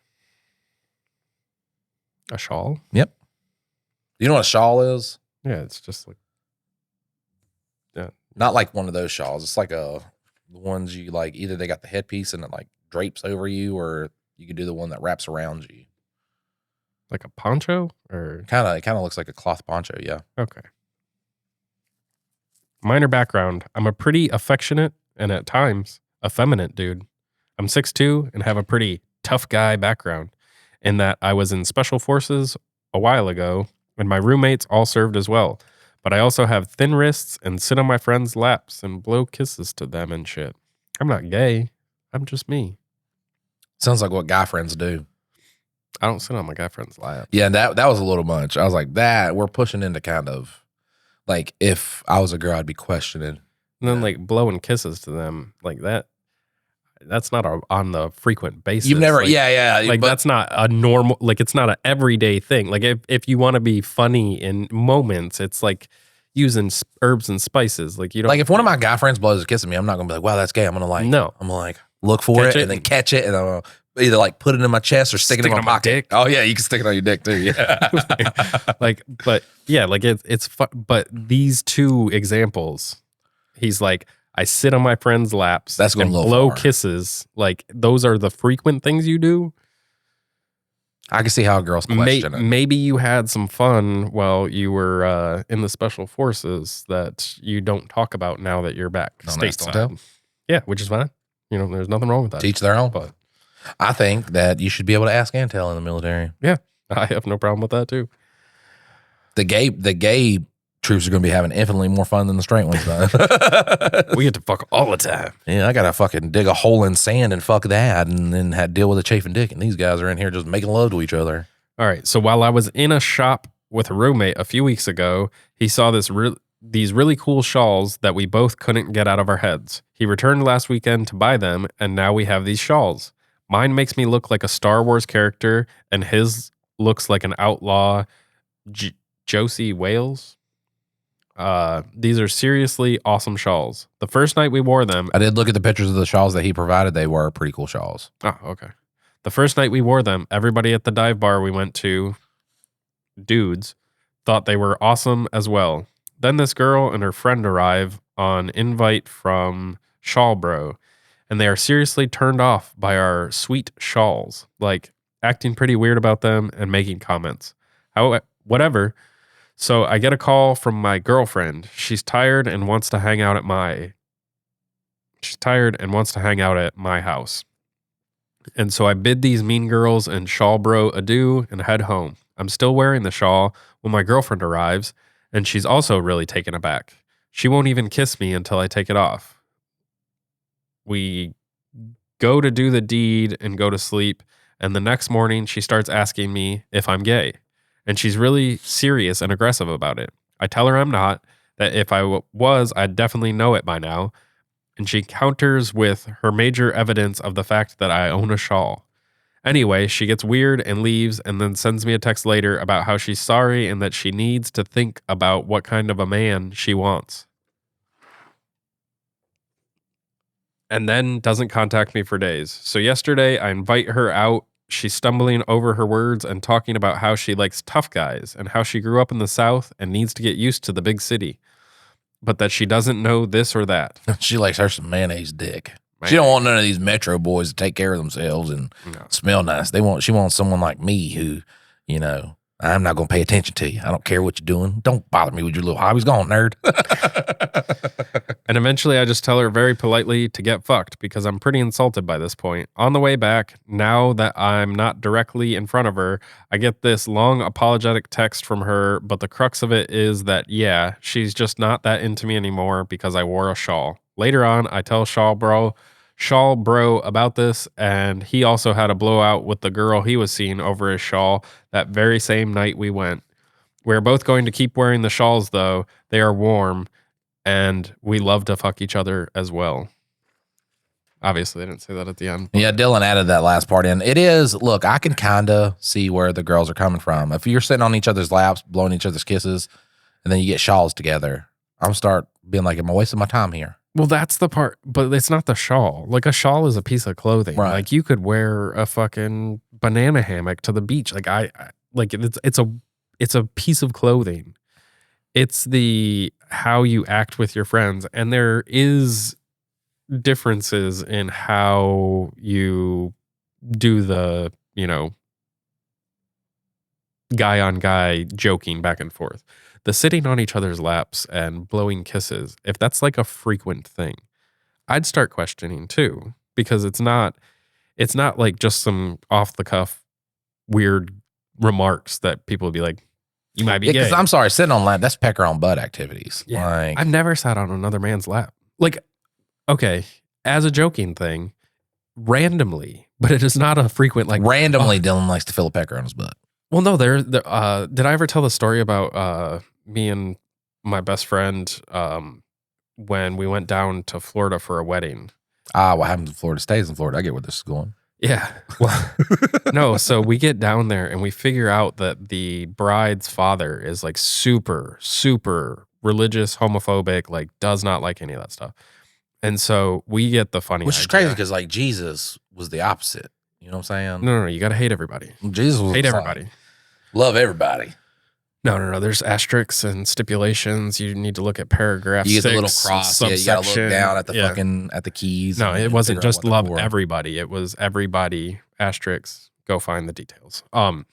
A shawl? Yep. You know what a shawl is? Yeah, it's just like, yeah. Not like one of those shawls. It's like the ones you like, either they got the headpiece and it like drapes over you, or you could do the one that wraps around you. Like a poncho? Or It kind of looks like a cloth poncho, yeah. okay. Minor background. I'm a pretty affectionate and at times effeminate dude. I'm 6'2" and have a pretty tough guy background in that I was in special forces a while ago and my roommates all served as well. But I also have thin wrists and sit on my friends' laps and blow kisses to them and shit. I'm not gay. I'm just me. Sounds like what guy friends do. I don't sit on my guy friend's lap. Yeah, that was a little much. I was like, we're pushing into kind of like, if I was a girl, I'd be questioning. And then like blowing kisses to them like that. That's not on the frequent basis. You've never, like, yeah. Like, that's not a normal, like, it's not an everyday thing. Like, if you want to be funny in moments, it's like using herbs and spices. Like, you don't. Like, if one of my guy friends blows a kiss at me, I'm not going to be like, wow, that's gay. I'm going to like, no. I'm going to like look for it and then catch it. And I'm going to either like put it in my chest or stick it in my pocket. Dick. Oh, yeah, you can stick it on your dick too. Yeah. but yeah, like it's fun. But these two examples, he's like, I sit on my friends' laps That's going and a little blow far. kisses. Like, those are the frequent things you do. I can see how a girl's question it. Maybe you had some fun while you were in the special forces that you don't talk about now that you're back stateside. Yeah, which is fine. You know, there's nothing wrong with that. Teach their own. But I think that you should be able to ask and tell in the military. yeah, I have no problem with that too. The gay troops are going to be having infinitely more fun than the straight ones, though. We get to fuck all the time. Yeah, I got to fucking dig a hole in sand and fuck that and then had to deal with a chafing dick. And these guys are in here just making love to each other. All right. So while I was in a shop with a roommate a few weeks ago, he saw these really cool shawls that we both couldn't get out of our heads. He returned last weekend to buy them, and now we have these shawls. Mine makes me look like a Star Wars character, and his looks like an outlaw Josie Wales. These are seriously awesome shawls. The first night we wore them, I did look at the pictures of the shawls that he provided. They were pretty cool shawls. oh, okay. The first night we wore them, everybody at the dive bar we went to dudes, thought they were awesome as well. Then this girl and her friend arrive on invite from Shawl Bro, and they are seriously turned off by our sweet shawls, like acting pretty weird about them and making comments. Whatever. So I get a call from my girlfriend. She's tired and wants to hang out at my house. And so I bid these mean girls and Shawl Bro adieu and head home. I'm still wearing the shawl when my girlfriend arrives, and she's also really taken aback. She won't even kiss me until I take it off. We go to do the deed and go to sleep, and the next morning she starts asking me if I'm gay. And she's really serious and aggressive about it. I tell her I'm not, that if I was, I'd definitely know it by now. And she counters with her major evidence of the fact that I own a shawl. Anyway, she gets weird and leaves, and then sends me a text later about how she's sorry and that she needs to think about what kind of a man she wants. And then doesn't contact me for days. So yesterday, I invite her out. She's stumbling over her words and talking about how she likes tough guys and how she grew up in the South and needs to get used to the big city, but that she doesn't know this or that. She likes her some mayonnaise dick. She don't want none of these metro boys to take care of themselves and smell nice. She wants someone like me who, you know, I'm not going to pay attention to you. I don't care what you're doing. Don't bother me with your little hobbies. Go on, nerd. And eventually I just tell her very politely to get fucked because I'm pretty insulted by this point. On the way back, now that I'm not directly in front of her, I get this long apologetic text from her, but the crux of it is that, yeah, she's just not that into me anymore because I wore a shawl. Later on, I tell Shawl Bro about this, and he also had a blowout with the girl he was seeing over his shawl that very same night we went. We're both going to keep wearing the shawls, though. They are warm, and we love to fuck each other as well. Obviously, I didn't say that at the end. Yeah, Dylan added that last part in. It is, look, I can kind of see where the girls are coming from. If you're sitting on each other's laps, blowing each other's kisses, and then you get shawls together, I'm going to start being like, am I wasting my time here? Well, that's the part, but it's not the shawl. Like, a shawl is a piece of clothing. Right. Like, you could wear a fucking banana hammock to the beach. Like, it's a piece of clothing. It's the how you act with your friends, and there is differences in how you do the, you know, guy on guy joking back and forth. The sitting on each other's laps and blowing kisses, if that's like a frequent thing, I'd start questioning too, because it's not like just some off the cuff weird remarks that people would be like, you might be gay. Because I'm sorry, sitting on lap, that's pecker on butt activities. Yeah. Like, I've never sat on another man's lap. Like, okay, as a joking thing, randomly, but it is not a frequent, like, randomly, Dylan likes to feel a pecker on his butt. Well, no, did I ever tell the story about me and my best friend when we went down to Florida for a wedding? What happens in Florida stays in Florida. I get where this is going. Yeah. Well, no, so we get down there and we figure out that the bride's father is like super, super religious, homophobic, like does not like any of that stuff. And so we get the funny Which is idea. crazy because like Jesus was the opposite. You know what I'm saying? No, you got to hate everybody. Jesus was Hate the same. everybody. Love everybody. No. There's asterisks and stipulations. You need to look at paragraph You get 6. the little cross. Yeah, you got to look down at the Yeah. fucking at the keys. No, it wasn't just love everybody. everybody. It was everybody, asterisks. Go find the details. But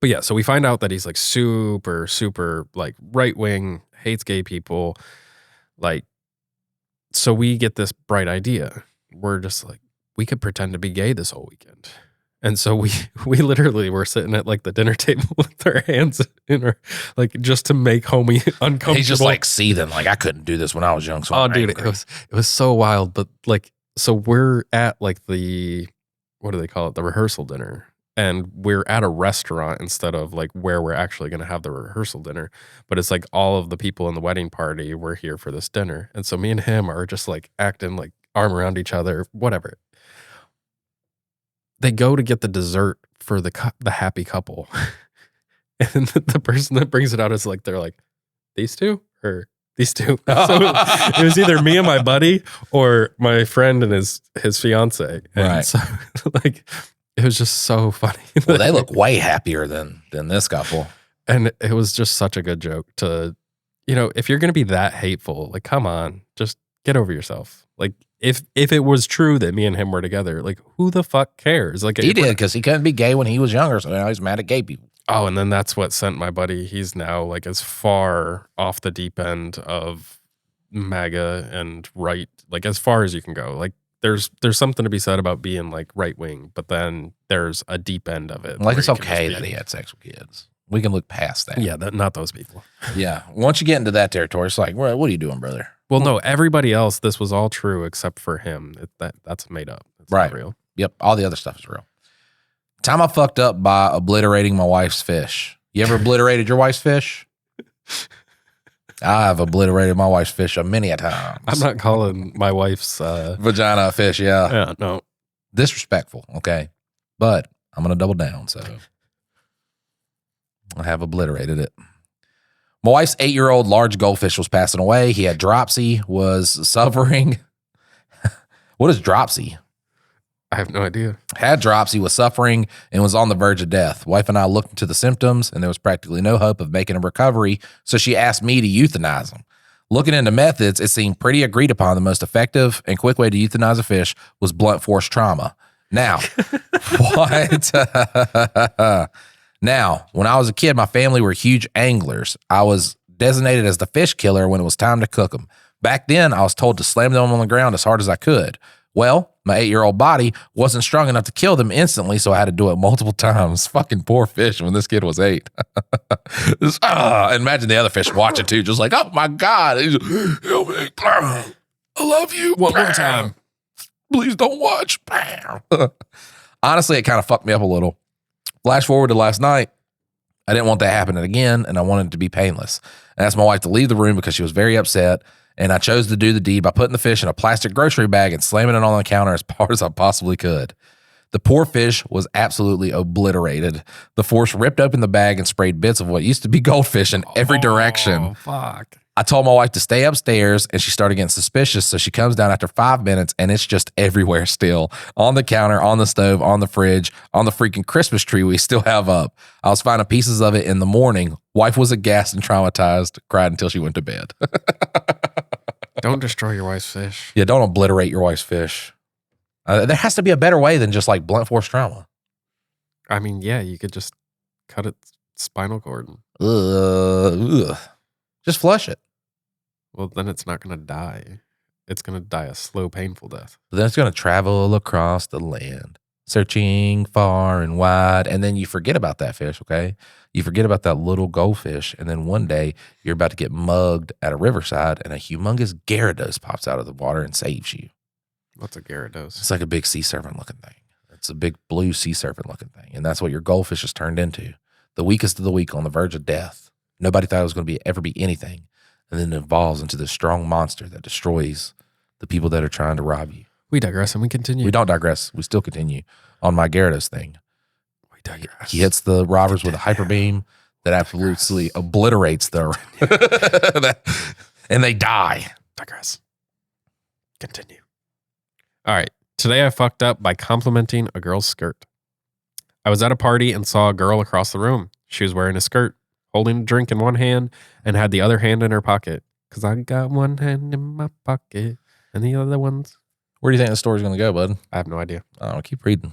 yeah, so we find out that he's like super, super like right wing, hates gay people. Like, so we get this bright idea. We're just like, we could pretend to be gay this whole weekend. And so we literally were sitting at like the dinner table with our hands in our, like, just to make homie uncomfortable. He's just like seething. Like, I couldn't do this when I was young. So I'm dude, angry. it was so wild. But like, so we're at like the, what do they call it? The rehearsal dinner. And we're at a restaurant instead of like where we're actually going to have the rehearsal dinner. But it's like all of the people in the wedding party were here for this dinner. And so me and him are just like acting like arm around each other, whatever. They go to get the dessert for the happy couple. And the person that brings it out is like, they're like, these two or these two. So it was either me and my buddy or my friend and his fiance. And Right. so like, it was just so funny. Well, they look way happier than this couple. And it was just such a good joke to, if you're going to be that hateful, like, come on, just get over yourself. Like, if it was true that me and him were together, like, who the fuck cares? Like, He did, because he couldn't be gay when he was younger, so now he's mad at gay people. Oh, and then that's what sent my buddy. He's now like as far off the deep end of MAGA and right, like as far as you can go. Like there's something to be said about being like right wing, but then there's a deep end of it. Like it's okay that he had sex with kids. We can look past that. Yeah, not those people. Yeah. Once you get into that territory, it's like, what are you doing, brother? Well, no, everybody else, this was all true except for him. That's made up. It's right. Not real. Yep. All the other stuff is real. Time I fucked up by obliterating my wife's fish. You ever obliterated your wife's fish? I've obliterated my wife's fish many a times. I'm not calling my wife's vagina a fish, yeah. Yeah, no. Disrespectful, okay? But I'm going to double down, so I have obliterated it. My wife's 8-year-old large goldfish was passing away. He had dropsy, was suffering. What is dropsy? I have no idea. Had dropsy, was suffering, and was on the verge of death. Wife and I looked into the symptoms, and there was practically no hope of making a recovery, so she asked me to euthanize him. Looking into methods, it seemed pretty agreed upon. The most effective and quick way to euthanize a fish was blunt force trauma. Now, what? Now, when I was a kid, my family were huge anglers. I was designated as the fish killer when it was time to cook them. Back then, I was told to slam them on the ground as hard as I could. Well, my 8-year-old body wasn't strong enough to kill them instantly, so I had to do it multiple times. Fucking poor fish when this kid was 8. Imagine the other fish watching too, just like, oh my God. Help me. I love you. One more time. Please don't watch. Honestly, it kind of fucked me up a little. Flash forward to last night. I didn't want that happening again, and I wanted it to be painless. I asked my wife to leave the room because she was very upset. And I chose to do the deed by putting the fish in a plastic grocery bag and slamming it on the counter as hard as I possibly could. The poor fish was absolutely obliterated. The force ripped open the bag and sprayed bits of what used to be goldfish in every direction. Oh, fuck. I told my wife to stay upstairs, and she started getting suspicious, so she comes down after 5 minutes, and it's just everywhere still. On the counter, on the stove, on the fridge, on the freaking Christmas tree we still have up. I was finding pieces of it in the morning. Wife was aghast and traumatized, cried until she went to bed. Don't destroy your wife's fish. Yeah, don't obliterate your wife's fish. There has to be a better way than just like blunt force trauma. I mean, yeah, you could just cut its spinal cord. Just flush it. Well, then it's not going to die. It's going to die a slow, painful death. Then it's going to travel across the land, searching far and wide. And then you forget about that fish, okay? You forget about that little goldfish. And then one day you're about to get mugged at a riverside and a humongous Gyarados pops out of the water and saves you. What's a Gyarados? It's like a big sea serpent looking thing. It's a big blue sea serpent looking thing. And that's what your goldfish has turned into. The weakest of the weak on the verge of death. Nobody thought it was going to ever be anything. And then it evolves into this strong monster that destroys the people that are trying to rob you. We digress and we continue. We don't digress. We still continue on my Gyarados thing. We digress. He hits the robbers with a hyper beam that absolutely obliterates their and they die. Digress. Continue. All right. Today I fucked up by complimenting a girl's skirt. I was at a party and saw a girl across the room. She was wearing a skirt, holding a drink in one hand and had the other hand in her pocket. Because I got one hand in my pocket and the other one's... Where do you think the story's going to go, bud? I have no idea. I don't know. Keep reading.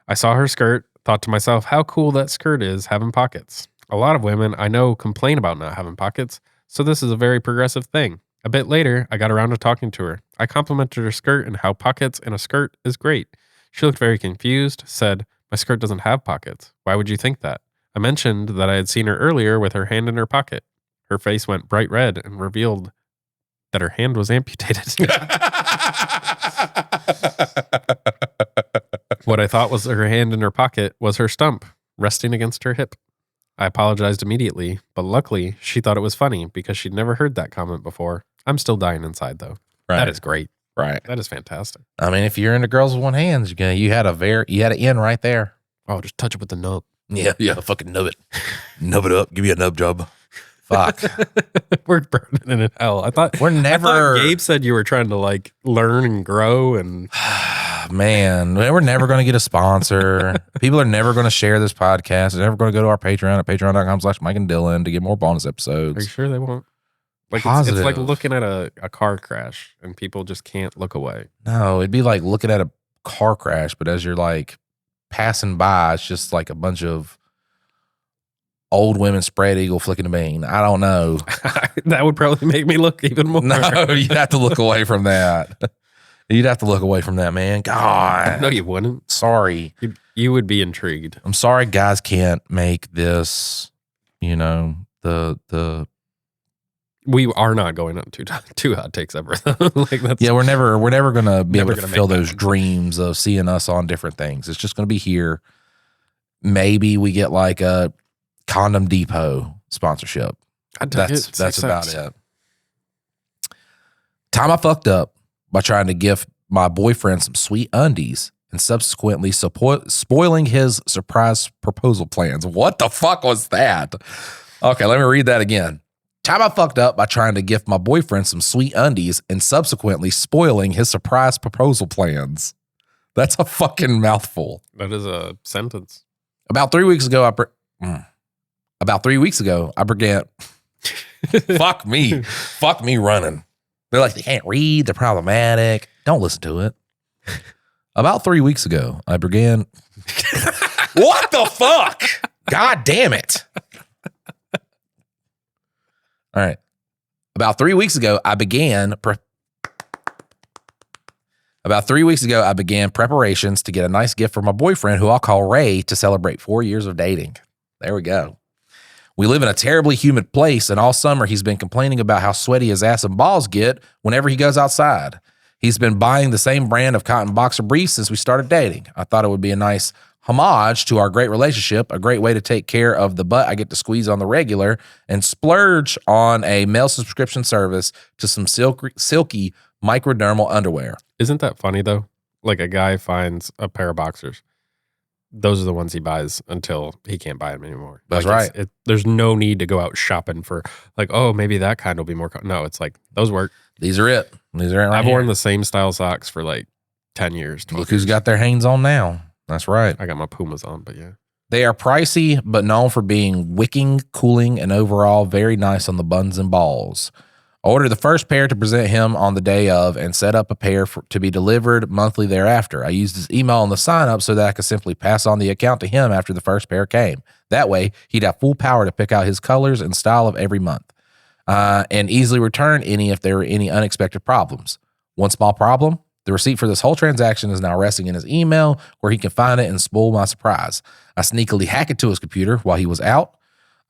I saw her skirt, thought to myself, how cool that skirt is having pockets. A lot of women I know complain about not having pockets, so this is a very progressive thing. A bit later, I got around to talking to her. I complimented her skirt and how pockets in a skirt is great. She looked very confused, said, my skirt doesn't have pockets. Why would you think that? I mentioned that I had seen her earlier with her hand in her pocket. Her face went bright red and revealed that her hand was amputated. What I thought was her hand in her pocket was her stump, resting against her hip. I apologized immediately, but luckily she thought it was funny because she'd never heard that comment before. I'm still dying inside though. Right. That is great. Right. That is fantastic. I mean, if you're into girls with one hand, you had an in right there. Oh, just touch it with the nub. Yeah, fucking nub it. Nub it up. Give me a nub job. Fuck. We're burning in hell. I thought Gabe said you were trying to like learn and grow and Man, we're never going to get a sponsor. People are never going to share this podcast. They're never going to go to our Patreon at patreon.com/Mike and Dylan to get more bonus Are you episodes. sure they won't? Like it's Positive. like looking at a car crash and people just can't look away. No, it'd be like looking at a car crash, but as you're like passing by, it's just like a bunch of old women spread eagle flicking a bean. I don't know. That would probably make me look even more. No, you'd have to look away from that. You'd have to look away from that, man. God. No, you wouldn't. Sorry. You would be intrigued. I'm sorry guys can't make this, the We are not going on two hot takes ever. Like that's yeah, we're never gonna be Never able to gonna fulfill make that those one. dreams of seeing us on different things. It's just gonna be here. Maybe we get like a Condom Depot sponsorship. That's about it. Time I fucked up by trying to gift my boyfriend some sweet undies and subsequently spoiling his surprise proposal plans. What the fuck was that? Okay, let me read that again. Time I fucked up by trying to gift my boyfriend some sweet undies and subsequently spoiling his surprise proposal plans. That's a fucking mouthful. That is a sentence. About 3 weeks ago, I began. Fuck me running. They're like, they can't read. They're problematic. Don't listen to it. About 3 weeks ago, I began. What the fuck? God damn it. All right. About 3 weeks ago, I began preparations to get a nice gift for my boyfriend, who I'll call Ray, to celebrate 4 years of dating. There we go. We live in a terribly humid place, and all summer he's been complaining about how sweaty his ass and balls get whenever he goes outside. He's been buying the same brand of cotton boxer briefs since we started dating. I thought it would be a nice homage to our great relationship, a great way to take care of the butt I get to squeeze on the regular, and splurge on a mail subscription service to some silky microdermal underwear. Isn't that funny though? Like a guy finds a pair of boxers. Those are the ones he buys until he can't buy them anymore. That's like right. There's no need to go out shopping for like, oh, maybe that kind will be more. No, it's like those work. These are it. These are it right I've here. worn the same style socks for like 10 years. 12 Look who's years. got their hands on now. That's right. I got my Pumas on, but yeah. They are pricey, but known for being wicking, cooling, and overall very nice on the buns and balls. I ordered the first pair to present him on the day of and set up a pair to be delivered monthly thereafter. I used his email on the sign up so that I could simply pass on the account to him after the first pair came. That way, he'd have full power to pick out his colors and style of every month, and easily return any if there were any unexpected problems. One small problem: the receipt for this whole transaction is now resting in his email where he can find it and spoil my surprise. I sneakily hack into his computer while he was out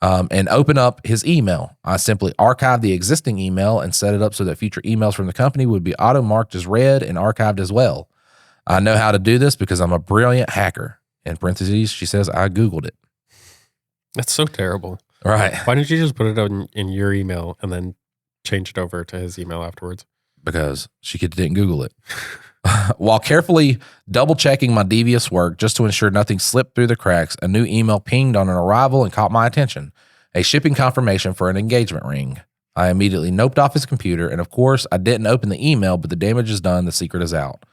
and open up his email. I simply archived the existing email and set it up so that future emails from the company would be auto-marked as read and archived as well. I know how to do this because I'm a brilliant hacker. In parentheses, she says, I Googled it. That's so terrible. Right. Why didn't you just put it in your email and then change it over to his email afterwards? Because she didn't Google it. While carefully double-checking my devious work just to ensure nothing slipped through the cracks, a new email pinged on an arrival and caught my attention. A shipping confirmation for an engagement ring. I immediately noped off his computer, and of course, I didn't open the email, but the damage is done. The secret is out.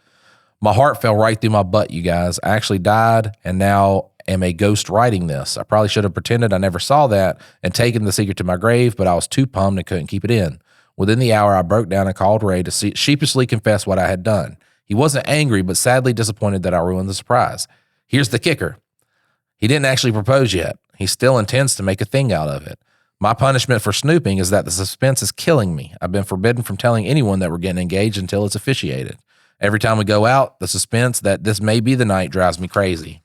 My heart fell right through my butt, you guys. I actually died and now am a ghost writing this. I probably should have pretended I never saw that and taken the secret to my grave, but I was too pumped and couldn't keep it in. Within the hour, I broke down and called Ray to sheepishly confess what I had done. He wasn't angry, but sadly disappointed that I ruined the surprise. Here's the kicker. He didn't actually propose yet. He still intends to make a thing out of it. My punishment for snooping is that the suspense is killing me. I've been forbidden from telling anyone that we're getting engaged until it's officiated. Every time we go out, the suspense that this may be the night drives me crazy.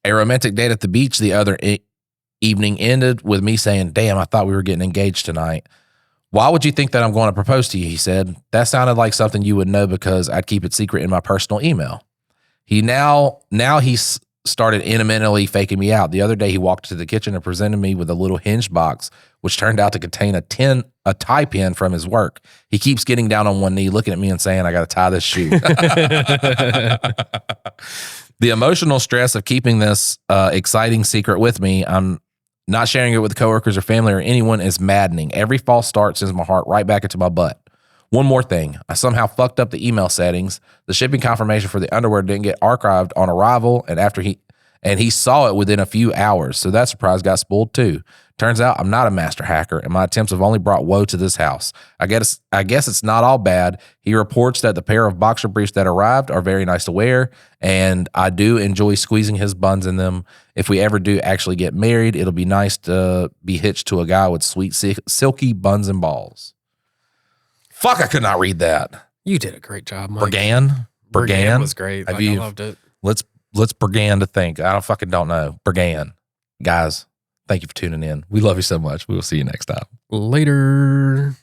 A romantic date at the beach the other evening ended with me saying, damn, I thought we were getting engaged tonight. Why would you think that I'm going to propose to you? He said. That sounded like something you would know because I'd keep it secret in my personal email. He started intimately faking me out. The other day he walked to the kitchen and presented me with a little hinge box, which turned out to contain a tie pin from his work. He keeps getting down on one knee, looking at me and saying, I got to tie this shoe. The emotional stress of keeping this exciting secret with me, I'm not sharing it with coworkers or family or anyone, is maddening. Every false start sends my heart right back into my butt. One more thing. I somehow fucked up the email settings. The shipping confirmation for the underwear didn't get archived on arrival, and he saw it within a few hours. So that surprise got spoiled too. Turns out I'm not a master hacker, and my attempts have only brought woe to this house. I guess it's not all bad. He reports that the pair of boxer briefs that arrived are very nice to wear, and I do enjoy squeezing his buns in them. If we ever do actually get married, it'll be nice to be hitched to a guy with sweet, silky buns and balls. Fuck, I could not read that. You did a great job, Mike. Bergan was great. Have I loved it. Let's Bergan to think. I don't know. Bergan. Guys, thank you for tuning in. We love you so much. We will see you next time. Later.